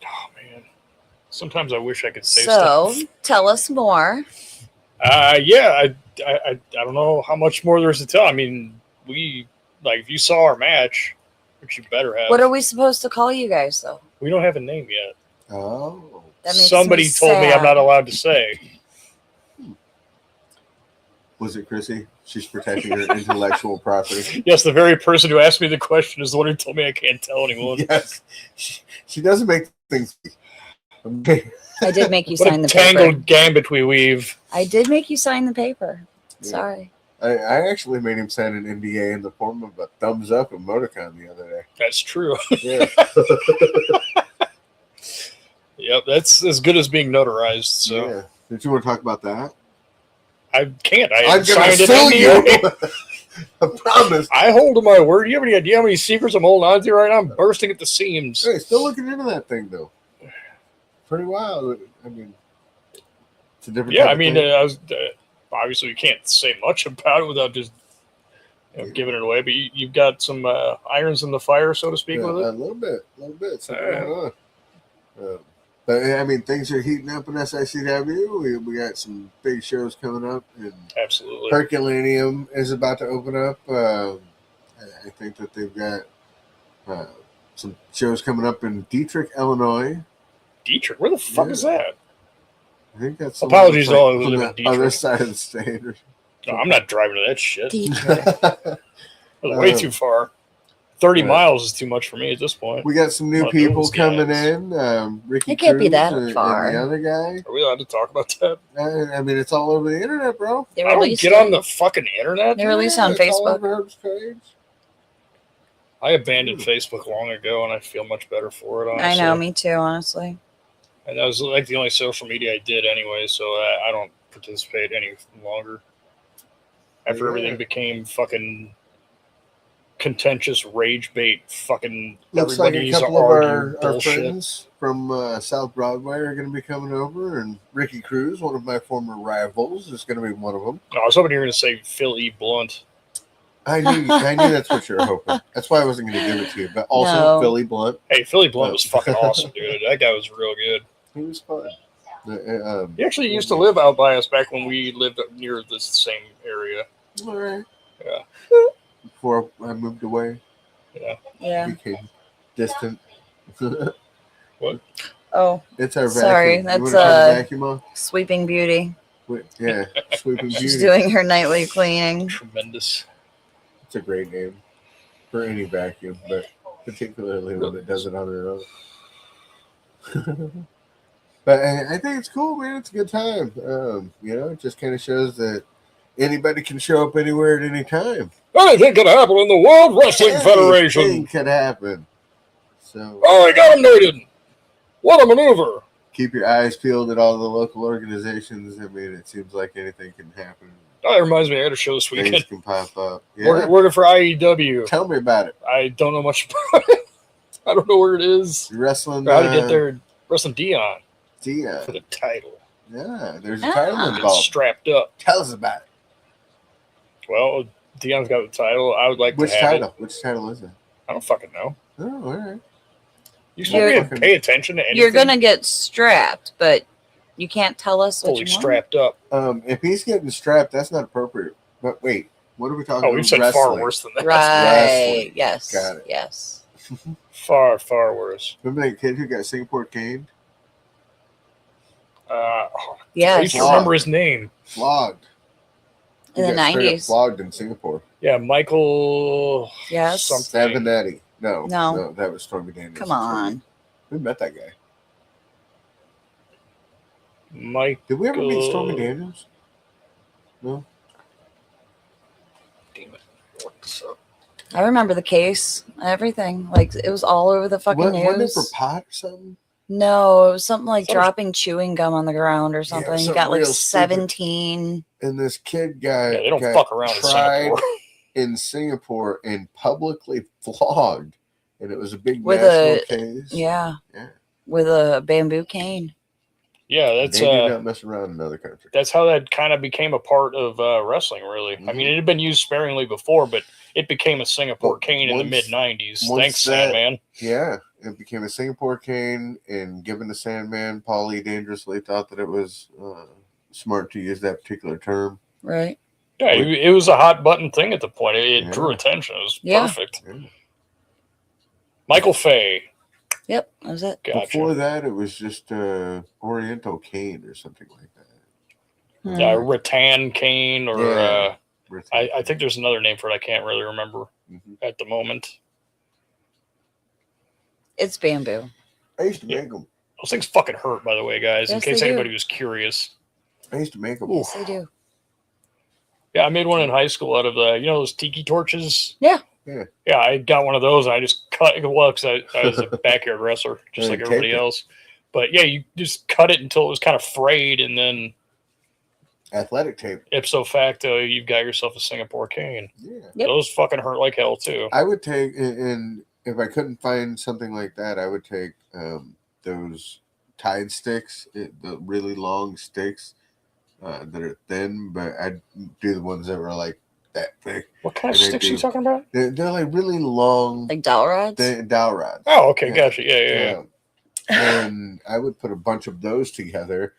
Oh, man. Sometimes I wish I could say So, stuff. tell us more. Yeah, I don't know how much more there's to tell. I mean, if you saw our match, which you better have. What are we supposed to call you guys, though? We don't have a name yet. Oh. That makes Somebody me told me I'm sad. not allowed to say. Was it Chrissy? She's protecting her intellectual property. Yes, the very person who asked me the question is the one who told me I can't tell anyone. Yes. She doesn't make things. I did make you What sign a the tangled paper. gambit we weave. I did make you sign the paper. Yeah. Sorry. I actually made him sign an NDA in the form of a thumbs up emoticon the other day. That's true. Yeah. Yep, that's as good as being notarized. So Yeah. Did you want to talk about that? I can't. I I'm haven't going to signed sue an NDA. you. I promise. I hold to my word. Do you have any idea how many secrets I'm holding on to right now? I'm bursting at the seams. Hey, still looking into that thing, though. Pretty wild. I mean, it's a different Yeah, type I of mean, thing. obviously you can't say much about it without just giving it away. But you've got some irons in the fire, so to speak, Yeah, with a it. little bit. Something Yeah. going on. But I mean, things are heating up in SICW. We got some big shows coming up, and Absolutely. Herculaneum is about to open up. I think that they've got some shows coming up in Detroit, Illinois. Dietrich, where the fuck is that? I think that's Apologies to all who on live the in Detroit. other side of the state. No, I'm not driving to that shit. Dietrich. That's way too far. 30 Right. miles is too much for me at this point. We got some new One of people those coming guys. in. Ricky It can't be Cruz that and far. the other guy. Are we allowed to talk about that? I mean, it's all over the internet, bro. They I don't released get it. on the fucking internet. They released it on It's all Facebook. over Herb's page. I abandoned Facebook long ago, and I feel much better for it, honestly. I know, me too, honestly. And that was like the only social media I did anyway, so I don't participate any longer. After Yeah. everything became fucking contentious rage bait, fucking Looks like a everybody's couple of arguing our bullshit. friends from South Broadway are going to be coming over, and Ricky Cruz, one of my former rivals, is going to be one of them. No, I was hoping you were going to say Phil E. Blunt. I knew that's what you were hoping. That's why I wasn't going to give it to you. But also, No. Philly Blunt, Hey, Philly Blunt was fucking awesome, dude. That guy was real good. he was fun. He actually used to live out by us back when we lived up near this same area. All right. Yeah. Before I moved away, Yeah. became distant. Oh, It's our vacuum. Sorry, You that's, wanna turn the vacuum on? Sweeping Beauty. Yeah, Sweeping She's Beauty. doing her nightly cleaning. Tremendous. It's a great name for any vacuum, but particularly when it does it on her own. But I think it's cool, man. It's a good time. It just kind of shows that anybody can show up anywhere at any time. Anything could happen in the World Wrestling Federation. Anything could happen. So Oh, I got him noted. What a maneuver. keep your eyes peeled at all the local organizations. I mean, it seems like anything can happen. Oh, that reminds me, I had a show this Things weekend. can pop up. Yeah. Working for IEW. Tell me about it. I don't know much about it. I don't know where it is. You're wrestling. Or how to get there. Wrestling Dion Dia. for the title. Yeah, there's a Ah. title Getting involved. strapped up. Tell us about it. Well, Dion's got the title. I would like Which to have title? it. Which title is it? I don't fucking know. Oh, all right. You supposed You're- to pay attention to anything. You're going to get strapped, but you can't tell us what fully you want. strapped up. If he's getting strapped, that's not appropriate. But wait, what are we talking Oh, about? we've said far worse than that. Right. Wrestling. Yes. Got it. Yes. Far, far worse. Remember that kid who got Singapore caned? I Yes. used to remember his name. Flogged. He In the got straight up 90s. Flogged in Singapore. Yeah, Michael. Yes. Something. Savinetti. No, No. that was Stormy Daniels. Come on. We met that guy. Mike. Did we ever meet Stormy Daniels? No. Damn it. Look this up. I remember the case, everything. Like it was all over the fucking news. Wasn't it for pot or something? No, it was something like dropping chewing gum on the ground or something. He something got like real stupid. 17. And this kid got, Yeah, they don't got fuck around in tried Singapore. in Singapore and publicly flogged. And it was a big With national a- case. Yeah. Yeah. With a bamboo cane. Yeah, that's They do not mess around in other countries. that's how that kind of became a part of wrestling, really. I mean, it had been used sparingly before, but it became a Singapore But cane in the once- mid-90s. once Thanks, that- Sandman. Yeah, it became a Singapore cane, and given to Sandman, Paulie dangerously thought that it was smart to use that particular term. Right. Yeah, it was a hot button thing at the point. It drew Yeah. attention. It was Yeah. perfect. Yeah. Michael Fay. Yep, that was it. Gotcha. Before that, it was just Oriental cane or something like that. Rattan cane, or Yeah. I think there's another name for it. I can't really remember Mhm. at the moment. It's bamboo. I used to Yeah. make them. Those things fucking hurt, by the way, guys, in Yes, case they do. anybody was curious. I used to make them. Oof. Yes, they do. Yeah, I made one in high school out of those tiki torches. Yeah. Yeah. Yeah, I got one of those. And I just cut it. Well, because I was a backyard wrestler, just And like taped everybody it. else. But yeah, you just cut it until it was kind of frayed, and then Athletic tape. ipso facto, you've got yourself a Singapore cane. Yeah. Yep. Those fucking hurt like hell too. I would take, and if I couldn't find something like that, I would take those Tide sticks, the really long sticks that are thin, but I'd do the ones that were like that thick. What kind of And I sticks are you do- talking about? They're like really long Like dowel rods? dowel rods. Oh, okay, Yeah. gotcha. Yeah. And I would put a bunch of those together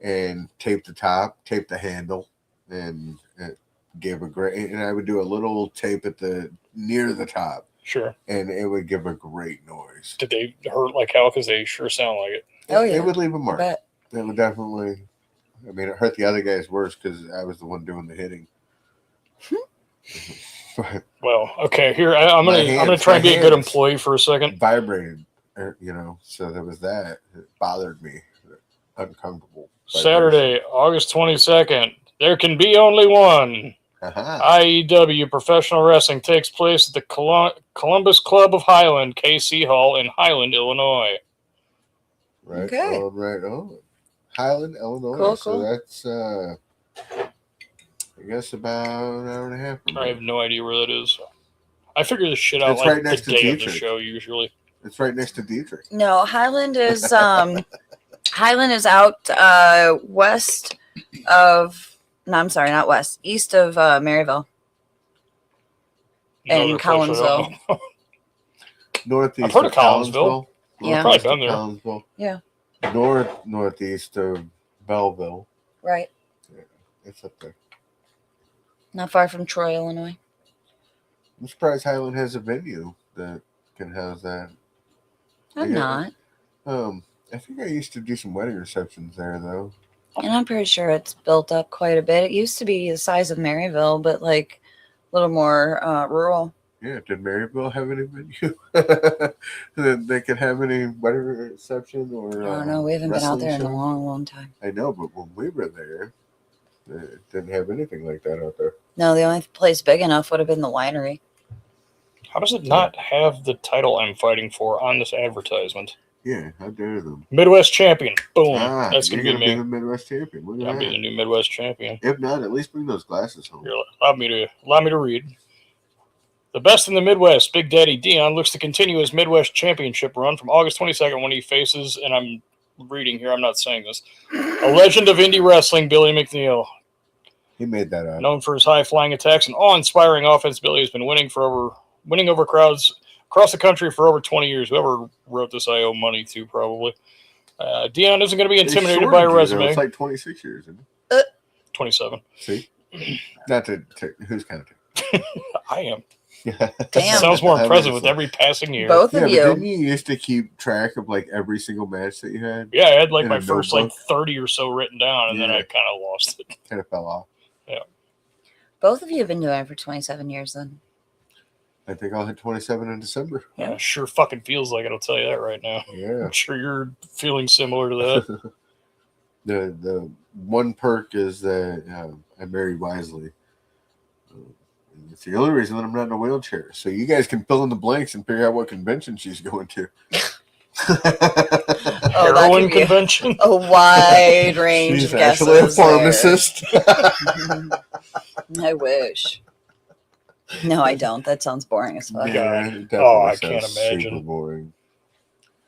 and tape the top, tape the handle, and it give a great. And I would do a little tape at the near the top, Sure. and it would give a great noise. Did they hurt like hell? Because they sure sound like it. Oh, yeah. It would leave a I mark. bet. It would definitely. I mean, it hurt the other guys worse because I was the one doing the hitting. But Well, okay. Here, I'm My gonna hands- try and be my a good hands. employee for a second. it vibrated, so there was that. It bothered me, uncomfortable. Saturday, August 22nd. There can be only one. Aha. IEW Professional Wrestling takes place at the Columbus Club of Highland, KC Hall in Highland, Illinois. Right Okay. on, right on. Highland, Illinois. Cool, so cool. that's, I guess, about an hour and a half. from I have here. no idea where that is. I figure this shit out It's like right next the to day of the Dietrich. show usually. It's right next to Dietrich. No, Highland is Highland is out west of no, I'm sorry, not west, east of Maryville. And Another place I don't Collinsville. know. Northeast I've heard of Collinsville. Yeah. Northeast Probably been of Collinsville. Yeah. Northeast of Belleville. Right. It's up there. Not far from Troy, Illinois. I'm surprised Highland has a venue that can house that. I'm Yeah. not. I think I used to do some wedding receptions there, though. And I'm pretty sure it's built up quite a bit. It used to be the size of Maryville, but like a little more rural. Yeah, did Maryville have any venue that they could have any wedding reception or? I don't know. We haven't been out wrestling there in a show? long, long time. I know, but when we were there, it didn't have anything like that out there. No, the only place big enough would have been the winery. How does it not have the title I'm fighting for on this advertisement? Yeah, how dare them? Midwest champion. Boom. That's you're gonna be be me. the Midwest champion. Look at I'm being the that. new Midwest champion. If not, at least bring those glasses home. Here, allow me to read. The best in the Midwest, Big Daddy Dion looks to continue his Midwest championship run from August 22nd when he faces, and I'm reading here, I'm not saying this, a legend of indie wrestling, Billy McNeil. He made that up. Known for his high-flying attacks and awe-inspiring offense, Billy has been winning over crowds across the country for over 20 years. Whoever wrote this, I owe money to, probably. Dion isn't going to be They intimidated by a shortened it, though. resume. It's like 26 years, isn't it? 27. See? Not to who's counting? I am. Damn. Sounds more I mean, impressive it's with like- every passing year. Both Yeah, of but you. didn't you used to keep track of like every single match that you had? Yeah, I had like In my a first like notebook? 30 or so written down, and then Yeah. I kind of lost it. Kind of fell off. Both of you have been doing it for 27 years then. I think I'll hit 27 in December. Yeah. Sure fucking feels like it, I'll tell you that right now. Yeah. I'm sure you're feeling similar to that. The one perk is that I married wisely. It's the only reason that I'm not in a wheelchair. So you guys can fill in the blanks and figure out what convention she's going to. Heroin convention. A wide range She's of actually a guesses there. pharmacist. I wish. No, I don't. That sounds boring as fuck. Yeah, it definitely Oh, I sounds can't imagine. Super boring.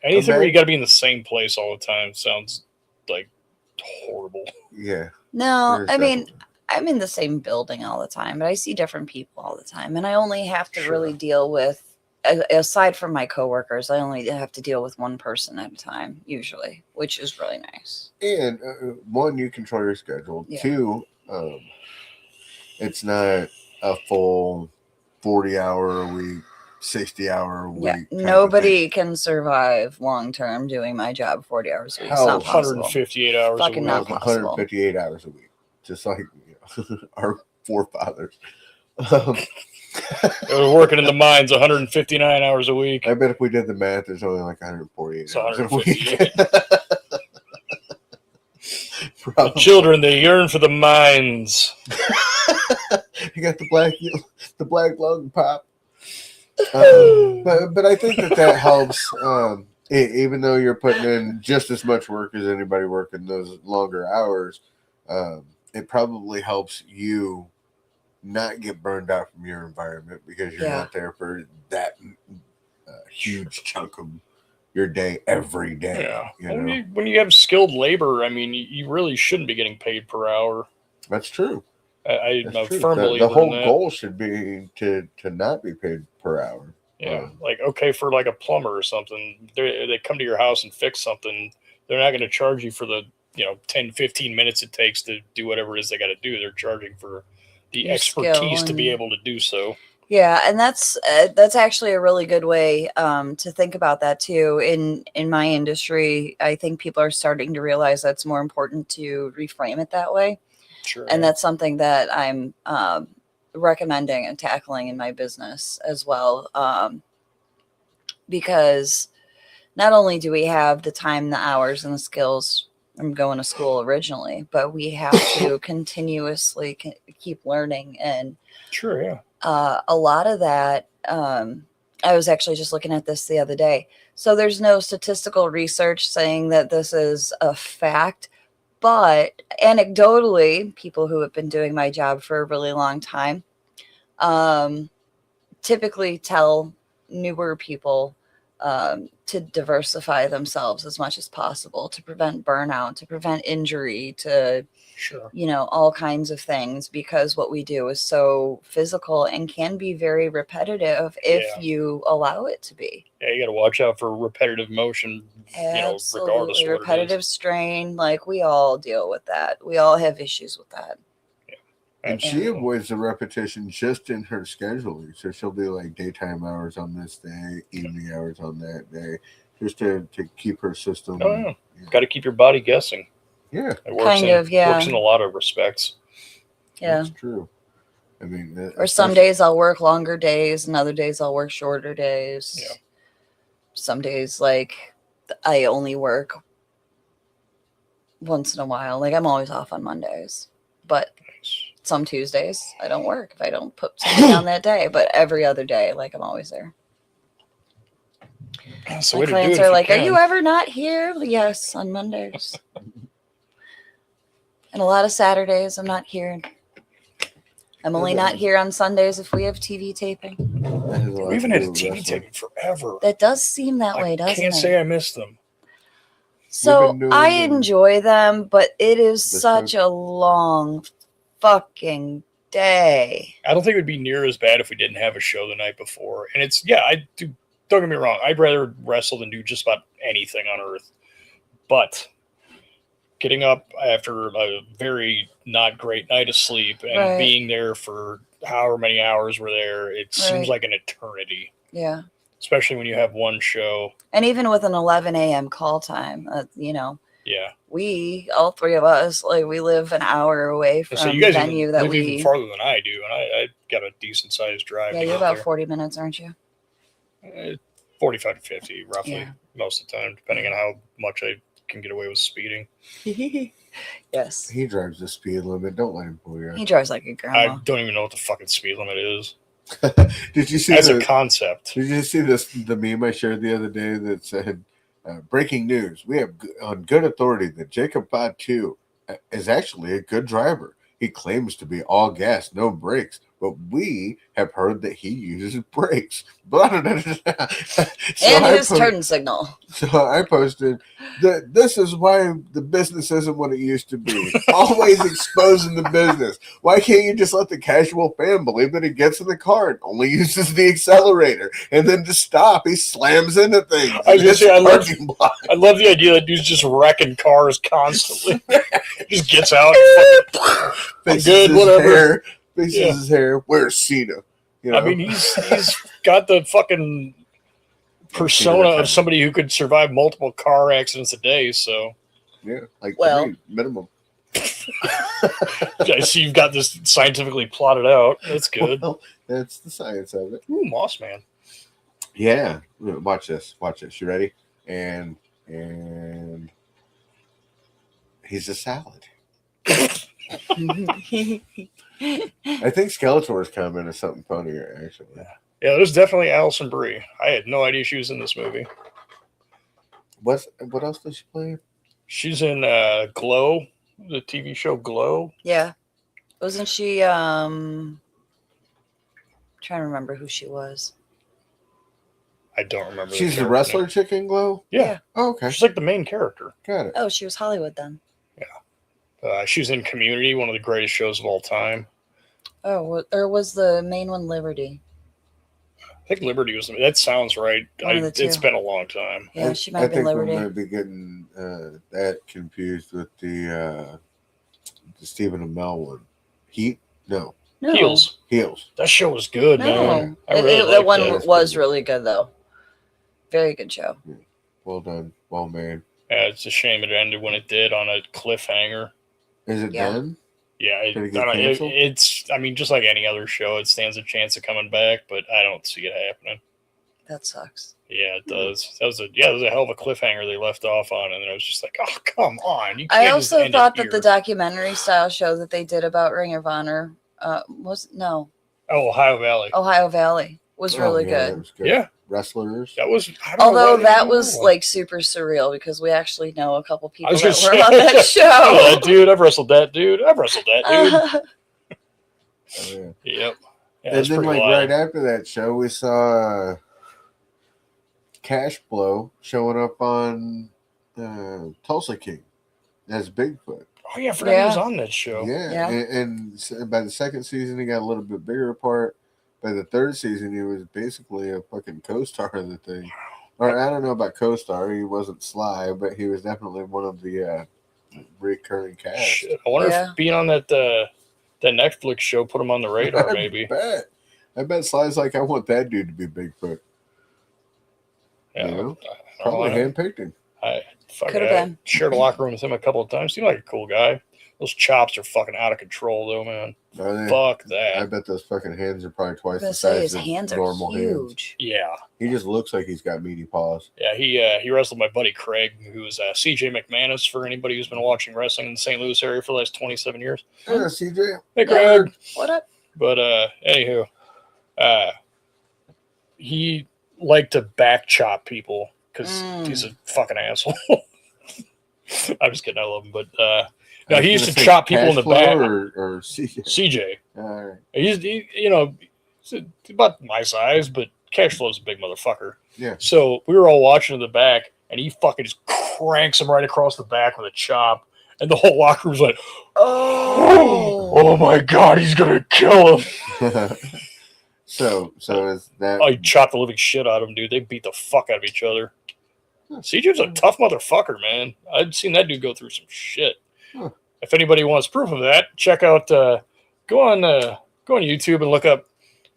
Anything where you got to be in the same place all the time sounds like horrible. Yeah. No, There's I mean, definitely- I'm in the same building all the time, but I see different people all the time, and I only have to Sure. really deal with, aside from my coworkers, I only have to deal with one person at a time usually, which is really nice. And one, you control your schedule. Yeah. Two, it's not a full 40-hour a week, 60-hour a week. Yeah, type of nobody can survive long term doing my job 40 hours a week. It's Hell, not possible. 158 hours Fucking a not week. possible. 158 hours a week, just like our forefathers. They were working in the mines 159 hours a week. I bet if we did the math, there's only like 148 It's hours a week. 158. The Probably. children, they yearn for the mines. You got the black lung pop. But I think that helps. Even though you're putting in just as much work as anybody working those longer hours, it probably helps you not get burned out from your environment because you're not there for that huge chunk of your day every day. Yeah. You know? When you have skilled labor, I mean, you really shouldn't be getting paid per hour. That's true. I'm That's a true. firm believer The whole in that. goal should be to not be paid per hour. Yeah, like, okay, for like a plumber or something, they come to your house and fix something. They're not going to charge you for the 10, 15 minutes it takes to do whatever it is they got to do. They're charging for the Your expertise skill to be and- able to do so. Yeah, and that's actually a really good way to think about that too. In my industry, I think people are starting to realize that's more important to reframe it that way, Sure. and that's something that I'm recommending and tackling in my business as well. Because not only do we have the time, the hours, and the skills from going to school originally, but we have to continuously keep learning. And Sure, yeah. a lot of that, I was actually just looking at this the other day. So there's no statistical research saying that this is a fact, but anecdotally, people who have been doing my job for a really long time typically tell newer people to diversify themselves as much as possible, to prevent burnout, to prevent injury, to Sure. all kinds of things, because what we do is so physical and can be very repetitive if Yeah. you allow it to be. Yeah, you got to watch out for repetitive motion, regardless Absolutely. of what Repetitive strain, like we all deal with that. We all have issues with that. And she avoids the repetition just in her scheduling. So she'll do like daytime hours on this day, evening hours on that day, just to keep her system. Oh, yeah. Got to keep your body guessing. Yeah, It works Kind of, yeah. Works in a lot of respects. Yeah. that's true. I mean, Or some days I'll work longer days and other days I'll work shorter days. Yeah. Some days, like, I only work once in a while. Like, I'm always off on Mondays. But some Tuesdays I don't work if I don't put something on that day. But every other day, like, I'm always there. That's the My way to do clients it are if like, you "Are you can. ever not here?" Yes, on Mondays. And a lot of Saturdays I'm not here. I'm only not here on Sundays if we have TV taping. We haven't had a TV taping forever. That does seem that way, doesn't Can't it? say I miss them. So been doing I them enjoy them, but it is this such a long fucking day. I don't think it would be near as bad if we didn't have a show the night before. And it's, yeah, I do. Don't get me wrong. I'd rather wrestle than do just about anything on earth. But getting up after a very not great night of sleep and Right. being there for however many hours we're there, it seems Right. like an eternity, Yeah. especially when you have one show. And even with an 11 a.m. call time, Yeah. we, all three of us, like, we live an hour away from So you the guys venue even that live we. even farther than I do, and I got a decent sized drive. Yeah, to you're get about there. 40 minutes, aren't you? 45 to 50, roughly, Yeah. most of the time, depending on how much I can get away with speeding. Yes. He drives the speed limit. Don't let him pull you. He drives like a I grandma. don't even know what the fucking speed limit is Did you see as a concept. Did you see the meme I shared the other day that said, "Breaking news: We have on good authority that Jacob Pod 2 is actually a good driver. He claims to be all gas, no brakes, but we have heard that he uses brakes." Blah, blah, blah, blah. And his turn signal. So I posted that this is why the business isn't what it used to be. Always exposing the business. Why can't you just let the casual fan believe that he gets in the car and only uses the accelerator, and then to stop he slams into things? I was gonna say, I I love the idea that dude's just wrecking cars constantly. Just gets out. Faces Good, his whatever. Hair, faces his hair. Where's Cena? You know? I mean, he's got the fucking persona of somebody who could survive multiple car accidents a day. So yeah, like Well. 3 minimum. I see you've got this scientifically plotted out. That's good. Well, that's the science of it. Ooh, Moss Man. Yeah, watch this. Watch this. You ready? And he's a salad. I think Skeletor's coming as something funnier, actually. Yeah, there's definitely Alison Brie. I had no idea she was in this movie. What else does she play? She's in Glow, the TV show Glow. Yeah. Wasn't she trying to remember who she was? I don't remember. She's the character wrestler name. chick in Glow? Yeah. Oh, okay. She's like the main character. Got it. Oh, she was Hollywood then. She was in Community, one of the greatest shows of all time. Oh, or was the main one Liberty? I think Liberty was. That sounds right. One of the two. It's been a long time. Yeah, she might have been I think Liberty. we might be getting that confused with the Stephen Amell one. Heat? No. No. Heels. Heels. That show was good, man. No. I really that liked one that. was really good, though. Very good show. Well done. Well made. Yeah, it's a shame it ended when it did on a cliffhanger. Is it Yeah. done? Yeah, Did it get canceled? it's. I mean, just like any other show, it stands a chance of coming back, but I don't see it happening. That sucks. Yeah, it does. That was a hell of a cliffhanger they left off on, and then I was just like, oh, come on! You I can't just also end it thought that the here. documentary style show that they did about Ring of Honor Ohio Valley. Ohio Valley was really Oh, yeah, that good. was good. Yeah, Wrestlers. that was. I don't know why Although they that didn't was do one. like super surreal because we actually know a couple people was that gonna were say- on that Oh, show. dude, I've wrestled that dude. I've wrestled that dude. Oh, yeah. Yep. Yeah, And that's then, pretty like, wild. right after that show, we saw Cash Blow showing up on Tulsa King as Bigfoot. Oh yeah, I forgot he was on that show. Yeah. Yeah. And by the second season, he got a little bit bigger part. By the third season, he was basically a fucking co-star of the thing. Or I don't know about co-star. He wasn't Sly, but he was definitely one of the recurring cast. Shit, I wonder Yeah. if being on that Netflix show put him on the radar, maybe. I bet Sly's like, I want that dude to be Bigfoot. Yeah, You know? I don't Probably know. handpicked him. Could have been. Shared a locker room with him a couple of times. Seemed like a cool guy. Those chops are fucking out of control, though, man. Are they? Fuck I that. bet those fucking hands are probably I twice was the gonna say size his of hands are normal hands. huge. Yeah, He just looks like he's got meaty paws. yeah. He wrestled my buddy Craig, who was CJ McManus. For anybody who's been watching wrestling in the St. Louis area for the last 27 years. Yeah, CJ. Hey, Craig. What up? But anywho, he liked to back chop people because he's a fucking asshole. I'm just kidding. I love him, but no, he used to chop people in the back. Or CJ. CJ, All right. he's about my size, but Cashflow's a big motherfucker. Yeah. So we were all watching in the back, and he fucking just cranks him right across the back with a chop, and the whole locker room's like, "Oh my god, he's gonna kill him!" so is that? Oh, he chopped the living shit out of him, dude. They beat the fuck out of each other. CJ's a tough motherfucker, man. I've seen that dude go through some shit. Huh. If anybody wants proof of that, check out go on YouTube and look up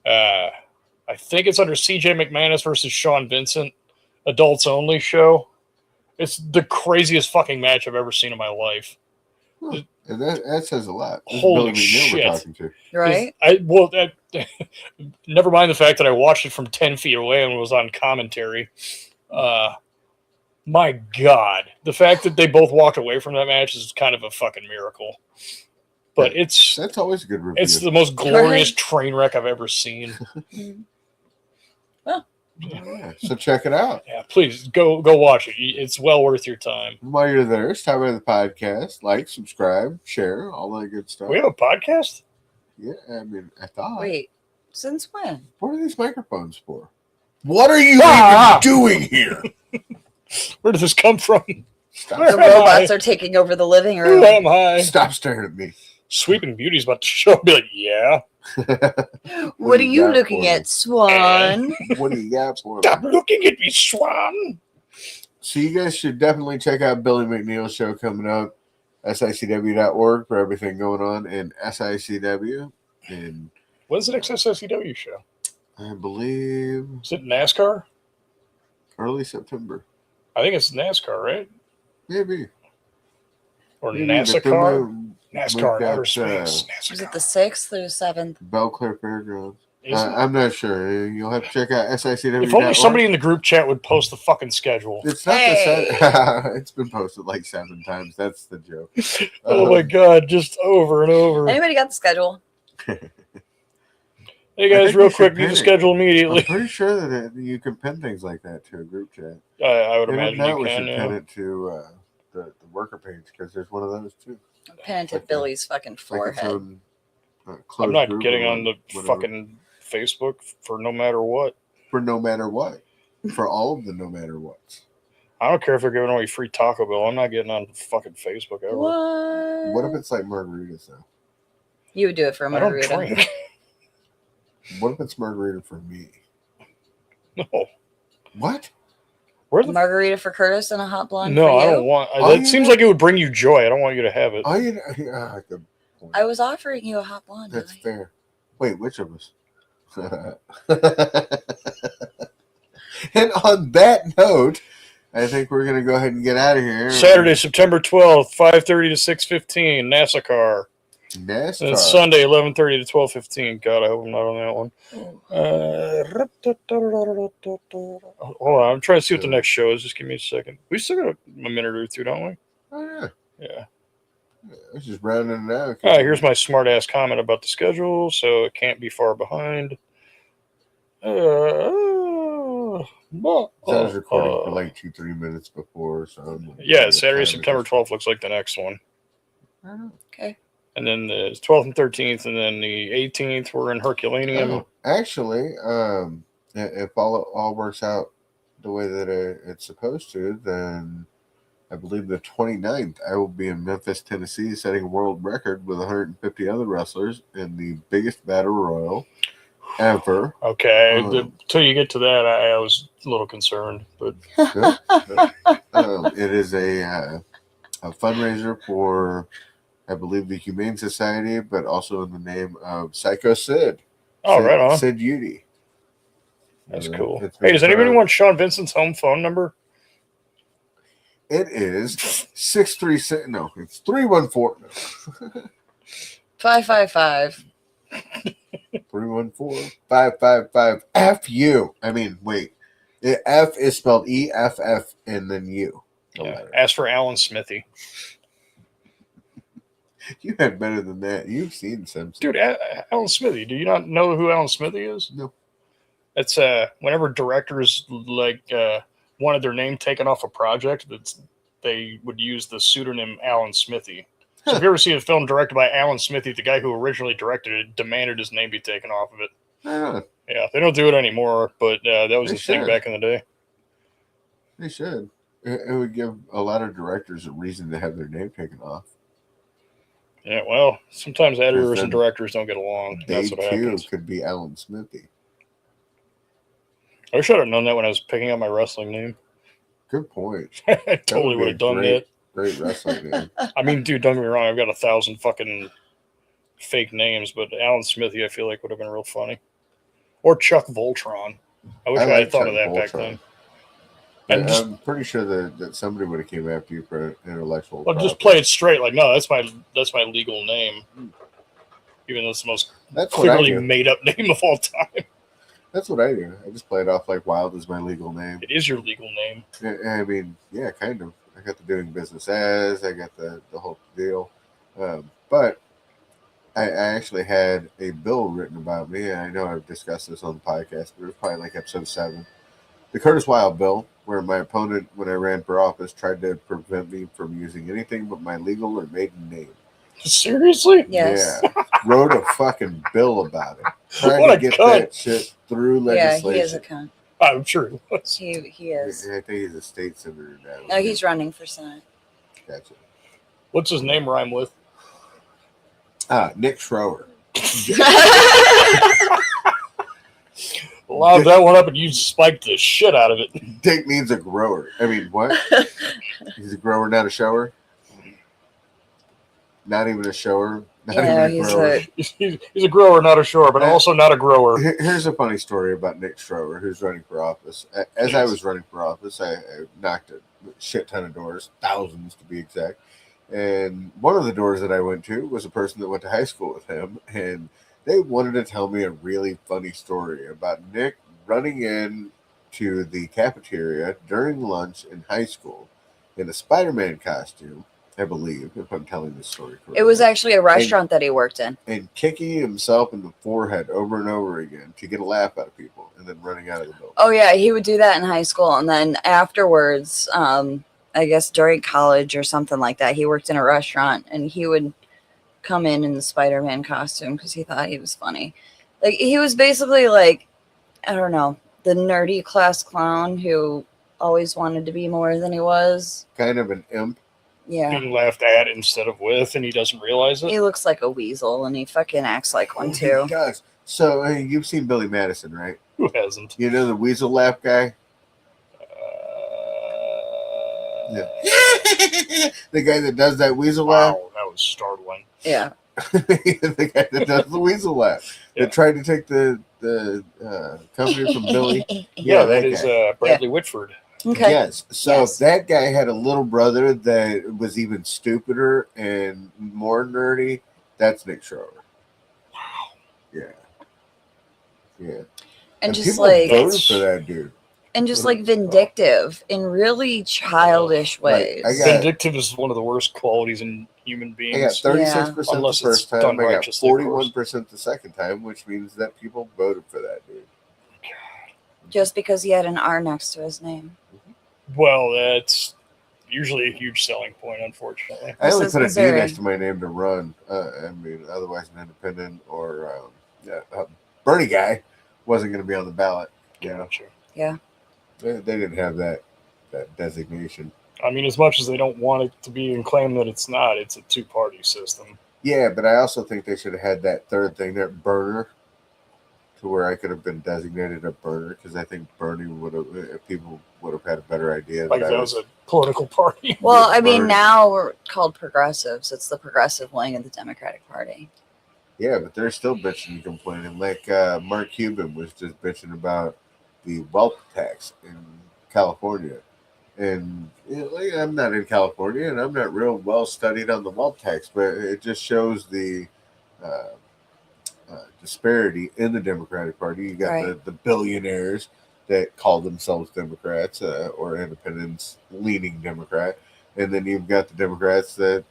I think it's under CJ McManus versus Sean Vincent, adults only show. It's the craziest fucking match I've ever seen in my life. Huh. And that says a lot. This is Holy Billy McNeil shit. we're talking to. Right? Never mind the fact that I watched it from 10 feet away and was on commentary. My God, the fact that they both walked away from that match is kind of a fucking miracle. But That's always a good review. it's the most glorious Right. train wreck I've ever seen. Well, Yeah, so check it out. Yeah, please go watch it. It's well worth your time. While you're there, stop by the podcast, like, subscribe, share, all that good stuff. We have a podcast? Yeah, I mean, I thought. wait, since when? What are these microphones for? What are you Ah! even doing here? Where did this come from? Stop, The robots are taking over the living Who room. am I? stop staring at me. Sweeping Beauty's about to show up. Be like, yeah. What are you got looking for me? at, Swan? What do you got for me? Stop looking at me, Swan. So you guys should definitely check out Billy McNeil's show coming up, SICW.org for everything going on in SICW. And When's the next SSCW show? I believe Is it NASCAR? early September. I think it's NASCAR, right? Maybe. Or Maybe, NASCAR? but then NASCAR in we've outer got, space. Was NASCAR. it the 6th or the 7th? Belclair Fairgrounds. Isn't it? I'm not sure. You'll have to check out SICW.org. If only somebody in the group chat would post the fucking schedule. It's not Hey! the set. It's been posted like 7 times. That's the joke. Oh my God, just over and over. Anybody got the schedule? Hey I guys, think real we should quick, pin need the it. schedule I'm immediately. pretty sure that you can pin things like that to a group chat. I would And if imagine not, you we can. should Yeah. pin it to the worker page because there's one of those too. Pin it to Okay. Billy's fucking Like its forehead. own, I'm closed not group getting or on the whatever. fucking Facebook for no matter what. For no matter what. For all of the no matter whats. I don't care if they're giving away free Taco Bell. I'm not getting on fucking Facebook ever. What if it's like margaritas though? You would do it for a I don't margarita. drink. What if it's margarita for me? No. What? Where the Margarita for Curtis and a hot blonde No, for I you? don't want. Oh, That you seems know- like it would bring you joy. I don't want you to have it. Oh, good point. I was offering you a hot blonde. That's Billy. fair. Wait, which of us? And on that note, I think we're gonna go ahead and get out of here. Saturday, September 12th, 5:30 to 6:15, NASCAR. NASCAR. And Sunday, 11:30 to 12:15. God, I hope I'm not on that one. Hold on, I'm trying to see what the next show is. Just give me a second. We still got a minute or two, don't we? Oh yeah. Yeah. I was just rounding it out. All right, here's my smart ass comment about the schedule, so it can't be far behind. So I was recording for like 2-3 minutes before, so Yeah, Saturday, September 12th looks like the next one. Okay. And then the 12th and 13th, and then the 18th, we're in Herculaneum. Oh, actually, if all works out the way that it's supposed to, then I believe the 29th, I will be in Memphis, Tennessee, setting a world record with 150 other wrestlers in the biggest battle royal ever. Okay, Oh. till you get to that, I was a little concerned, but It is a fundraiser for, I believe, the Humane Society, but also in the name of Psycho Sid. oh, right on. Sid Udy. That's cool. It's been Hey, does anybody found- want Sean Vincent's home phone number? It is 636. No, it's 314. 555. 314-555 FU. I mean, wait. The F is spelled EFF and then U. The Yeah. letter. Ask for Alan Smithy. You had better than that. You've seen Simpsons. Dude, Alan Smithy. Do you not know who Alan Smithy is? No. It's whenever directors wanted their name taken off a project, they would use the pseudonym Alan Smithy. So if you ever see a film directed by Alan Smithy, the guy who originally directed it demanded his name be taken off of it. Yeah, they don't do it anymore, but that was They the thing should. back in the day. They should. It would give a lot of directors a reason to have their name taken off. Yeah, well, sometimes editors then and directors don't get along. They That's what too happens. could be Alan Smithy. I should have known that when I was picking out my wrestling name. Good point. I totally be would a have done great- that. Great wrestling name. I mean, dude, don't get me wrong. I've got 1,000 fucking fake names, but Alan Smithy, I feel like, would have been real funny. Or Chuck Voltron. I wish I, like had thought of Chuck that back Voltron. then. And just, I'm pretty sure that somebody would have came after you for intellectual I'll just property. play it straight. Like, no, that's my legal name. Even though it's the most That's what I clearly do. made up name of all time. That's what I do. I just play it off like Wild is my legal name. It is your legal name. I mean, yeah, kind of. I got the doing business as, I got the whole deal. But I actually had a bill written about me, and I know I've discussed this on the podcast, but it was probably like episode 7. The Curtis Wilde bill, where my opponent, when I ran for office, tried to prevent me from using anything but my legal or maiden name. Seriously? Yes. Yeah. Wrote a fucking bill about it. Trying What to a get cunt. that shit through Yeah, legislation. he is a cunt. I'm sure it was. He is. I think he's a state senator now. No, he's running for Senate. Gotcha. What's his name rhyme with? Nick Schroer. Loud that one up and you spiked the shit out of it. Dick needs a grower. I mean, what? He's a grower, not a shower? Not even a shower? Not Yeah, even a he's grower. He's a grower, not a shower, but also not a grower. Here's a funny story about Nick Schroer, who's running for office. As I was running for office, I knocked a shit ton of doors, thousands to be exact. And one of the doors that I went to was a person that went to high school with him, and they wanted to tell me a really funny story about Nick running in to the cafeteria during lunch in high school in a Spider-Man costume, I believe, if I'm telling this story correctly. It was actually a restaurant that he worked in. And kicking himself in the forehead over and over again to get a laugh out of people, and then running out of the building. Oh yeah, he would do that in high school, and then afterwards, I guess during college or something like that, he worked in a restaurant, and he would come in the Spider-Man costume because he thought he was funny. Like he was basically like, I don't know, the nerdy class clown who always wanted to be more than he was. Kind of an imp. Yeah. Being laughed at instead of with, and he doesn't realize it. He looks like a weasel, and he fucking acts like one too. He does. So you've seen Billy Madison, right? Who hasn't? You know the weasel laugh guy? Yeah. The guy that does that weasel laugh? Wow, that was startling. Yeah. The guy that does the weasel laugh. Yeah. That tried to take the company from Billy. Yeah, that that is guy. Bradley Whitford. Okay. Yes. So Yes. that guy had a little brother that was even stupider and more nerdy. That's Nick Schroer. Wow. Yeah. Yeah. And just people like voted for that dude. and just like vindictive in really childish ways. I got- Vindictive is one of the worst qualities in human I got beings. 36% the Unless it's first time. done I got righteously, of course. 41% the second time, which means that people voted for that dude. Just because he had an R next to his name. Well, that's usually a huge selling point, unfortunately. I This only is put a D Missouri. next to my name to run. I mean, otherwise an independent or Bernie guy wasn't going to be on the ballot. You know, Gotcha. they didn't have that designation. I mean, as much as they don't want it to be and claim that it's not, it's a two-party system. Yeah, but I also think they should have had that third thing, that burner, to where I could have been designated a burner, because I think Bernie would have, people would have had a better idea. Like that was a political party. Well, I mean, Bernie. now we're called progressives. It's the progressive wing of the Democratic Party. Yeah, but they're still bitching and complaining. Like Mark Cuban was just bitching about the wealth tax in California. And like, I'm not in California, and I'm not real well studied on the wealth tax, but it just shows the disparity in the Democratic Party. You got Right. the billionaires that call themselves Democrats or independents leaning Democrat. And then you've got the Democrats that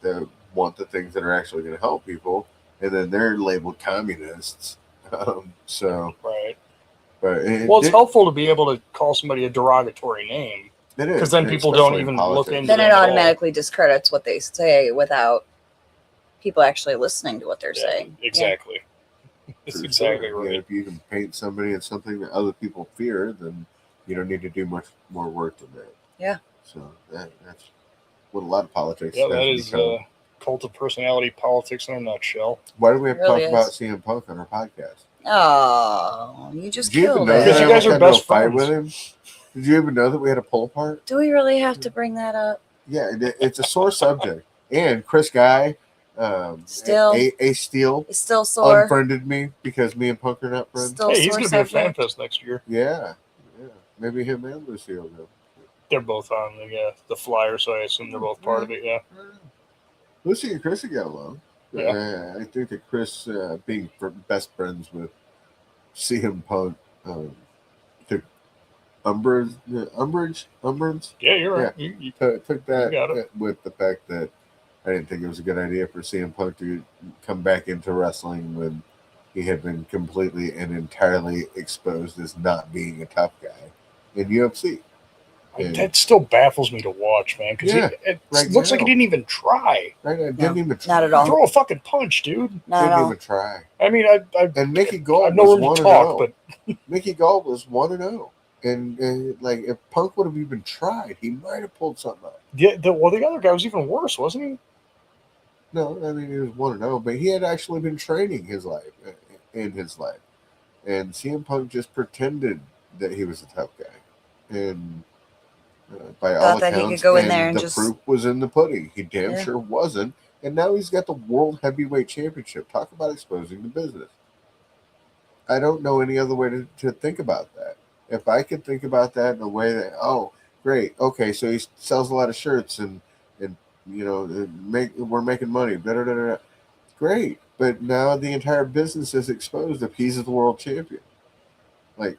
want the things that are actually going to help people. And then they're labeled communists. So, Right. but Well, it's helpful to be able to call somebody a derogatory name. it is, 'cause then people don't especially in even look politics. into Then them it at all. automatically discredits what they say without people actually listening to what they're Yeah, saying. exactly. That's For exactly sure. right. Yeah, if you can paint somebody as something that other people fear, then you don't need to do much more work than that. Yeah. So that's what a lot of politics Yeah, has that is become. cult of personality politics in a nutshell. Why do we have to really talk about is. CM Punk on our podcast? Oh, you just Did you even killed know Because that you I guys almost are got into a best fight friends. with him? Did you even know that we had a pull apart? Do we really have to bring that up? Yeah, it's a sore subject. And Chris Guy, Still. A Steele, It's still sore. unfriended me because me and Punk are not friends. Still Hey, he's sore going to be at subject. FanFest next year. Yeah. Maybe him and Lucille go. They're both on the flyer, so I assume they're both part of it. Yeah. Lucy and Chris got along. Yeah. I think that Chris being best friends with CM Punk took umbrage. Yeah, you're right. Yeah. You Took that got it. with the fact that I didn't think it was a good idea for CM Punk to come back into wrestling when he had been completely and entirely exposed as not being a tough guy in UFC. And that still baffles me to watch, man, because it looks like he didn't even try. Right, I didn't even try. Not at all. Throw a fucking punch, dude. Not at Didn't all. even try. I mean, And Mickey Gall I've no was room 1 to and talk, 0. but Mickey Gall was 1 and 0. And like if Punk would have even tried, he might have pulled something out. yeah, the other guy was even worse, wasn't he? No, I mean he was 1 and 0, but he had actually been training in his life, and CM Punk just pretended that he was a tough guy, and by all Thought that he accounts, could go in and there and the just- proof was in the pudding. He damn Yeah. sure wasn't, and now he's got the World Heavyweight Championship. Talk about exposing the business. I don't know any other way to think about that. If I could think about that in a way that, oh, great, okay, so he sells a lot of shirts and we're making money, great. But now the entire business is exposed if he's the world champion. Like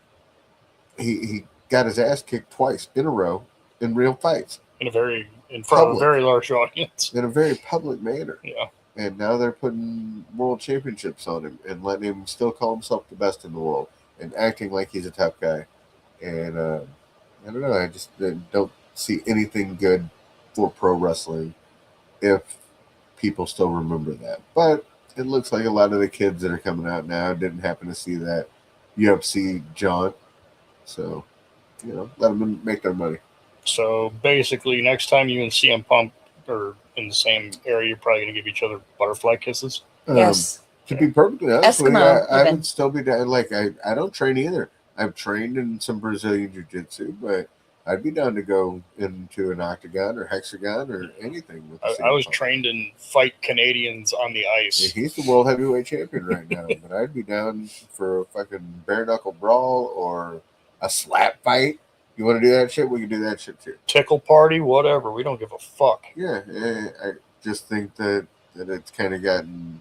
he got his ass kicked twice in a row in real fights In front of a Public. very large audience. in a very public manner. Yeah. And now they're putting world championships on him and letting him still call himself the best in the world and acting like he's a tough guy. And I don't know. I just don't see anything good for pro wrestling if people still remember that. But it looks like a lot of the kids that are coming out now didn't happen to see that UFC jaunt. So, let them make their money. So basically, next time you and CM Punk are in the same area, you're probably going to give each other butterfly kisses. Yes. To be perfectly honest with you, Eskimo, I even. would still be down. Like, I don't train either. I've trained in some Brazilian Jiu-Jitsu, but I'd be down to go into an octagon or hexagon or anything. With I was trained in fight Canadians on the ice. He's the world heavyweight champion right now, but I'd be down for a fucking bare knuckle brawl or a slap fight. You want to do that shit? We can do that shit too. Tickle party, whatever. We don't give a fuck. Yeah, I just think that it's kind of gotten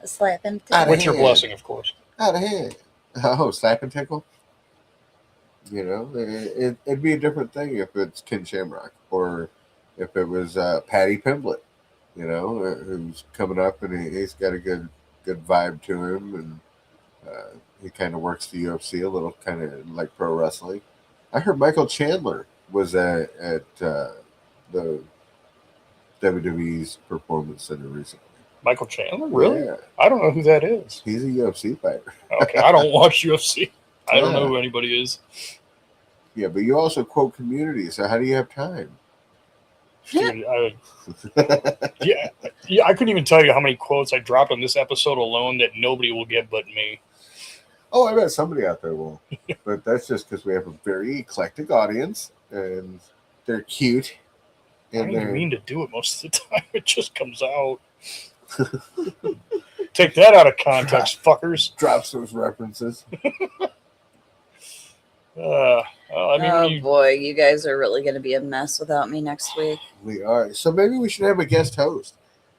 A slap and Out of With your hand. blessing, of course. out of hand. Oh, slap and tickle. It'd be a different thing if it's Ken Shamrock or if it was Patty Pimblett. Who's coming up and he's got a good vibe to him, and he kind of works the UFC a little, kind of like pro wrestling. I heard Michael Chandler was at the WWE's Performance Center recently. Michael Chandler? Really? Yeah, I don't know who that is. he's a UFC fighter. Okay, I don't watch UFC. I don't know Yeah. who anybody is. Yeah, but you also quote Community, so how do you have time? Dude, yeah, I couldn't even tell you how many quotes I dropped on this episode alone that nobody will get but me. Oh, I bet somebody out there will. But that's just because we have a very eclectic audience, and they're cute. I don't even mean to do it most of the time. It just comes out. Take that out of context, fuckers. Drops those references. Well, I mean, oh when you, boy, you guys are really going to be a mess without me next week. We are. So maybe we should have a guest host.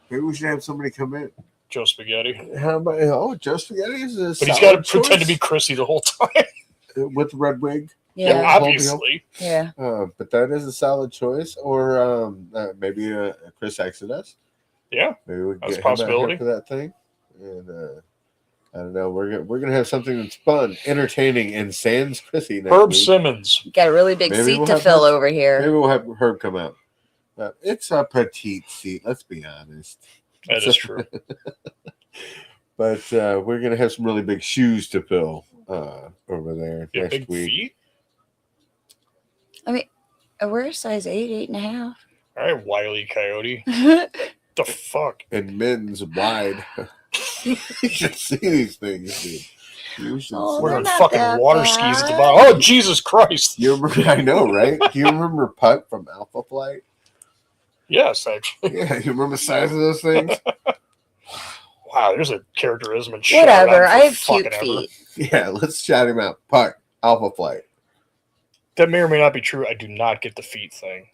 Maybe we should have somebody come in. Joe Spaghetti. How about Joe Spaghetti is a But he's got to pretend to be Chrissy the whole time. with the red wig. Yeah, Yeah, obviously. yeah. But that is a solid choice. Or maybe a Chris Exodus. Yeah, Maybe we can that's a get him out possibility. here for that thing. And I don't know. We're gonna have something that's fun, entertaining, and sans Chrissy next Herb week. Simmons. You got a really big Maybe seat we'll to have fill that. over here. Maybe we'll have Herb come out. It's a petite seat. Let's be honest. That is true. But we're gonna have some really big shoes to fill over there Yeah, next big week. feet. I mean, we're a size 8, 8.5. All right, Wile E. Coyote. The fuck? And men's wide. You should see these things, dude. You should Oh, see We're they're on not fucking that water skis at the bad. bottom. Oh, Jesus Christ. You remember? I know, right? Do you remember Putt from Alpha Flight? Yes, actually. Yeah, you remember the size of those things? Wow, there's a characterism and Whatever. I have cute feet. Yeah, let's shout him out. Putt, Alpha Flight. That may or may not be true. I do not get the feet thing.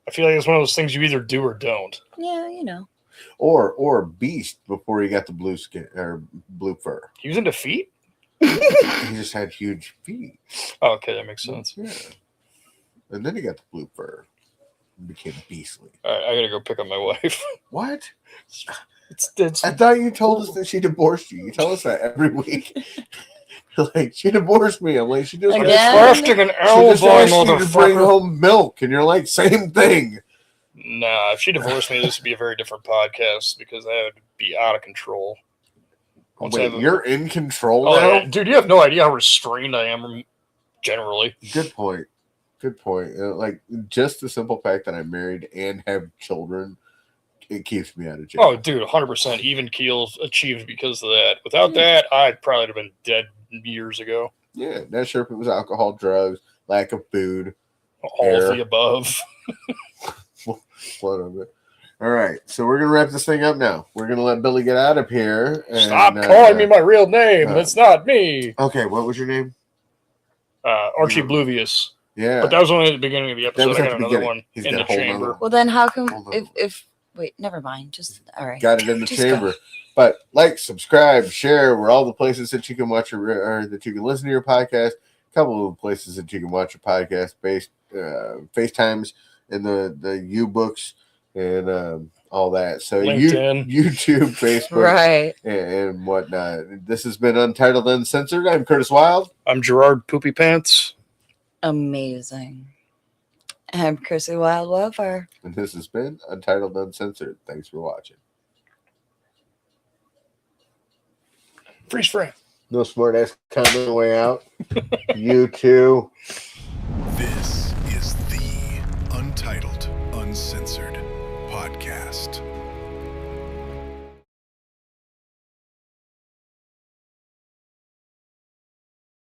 I feel like it's one of those things you either do or don't. Yeah, you know. Or Beast before he got the blue skin or blue fur. He was into feet? He just had huge feet. Oh, okay, that makes sense. Yeah. And then he got the blue fur and became beastly. All right, I gotta go pick up my wife. What? It's I thought you told us that she divorced you. You tell us that every week. Like, she divorced me. I'm like, she just Again? crafting an she alibi, just asked you to bring motherfucker. home milk, and you're like, same thing. Nah, if she divorced me, this would be a very different podcast because that would be out of control. Once I Wait, have a- you're in control Oh, now? yeah. Dude, you have no idea how restrained I am generally. Good point. Good point. Like, just the simple fact that I'm married and have children, it keeps me out of jail. Oh, dude, 100% even keels achieved because of that. Without that, I'd probably have been dead years ago. Yeah, not sure if it was alcohol, drugs, lack of food, All of the above. what of it. All right, so we're gonna wrap this thing up now. We're gonna let Billy get out of here. And, Stop calling me my real name. It's not me. Okay, what was your name? Archie Bluvius. Yeah, But that was only at the beginning of the episode. was I at got the another beginning. one He's in got the a whole nother chamber. one. Well, then how come Hold on. if wait, never mind. Just all right. Got it in the Just chamber. go. But like, subscribe, share. We're all the places that you can watch or that you can listen to your podcast. A couple of places that you can watch your podcast based FaceTimes and the U-books and all that. So LinkedIn. YouTube, Facebook, Right. and whatnot. This has been Untitled, Uncensored. I'm Curtis Wild. I'm Gerard Poopy Pants. Amazing. I'm Chrissy Wildfire. And this has been Untitled, Uncensored. Thanks for watching. Freeze frame. No smart ass comment on the way out. You too. This is the Untitled, Uncensored podcast.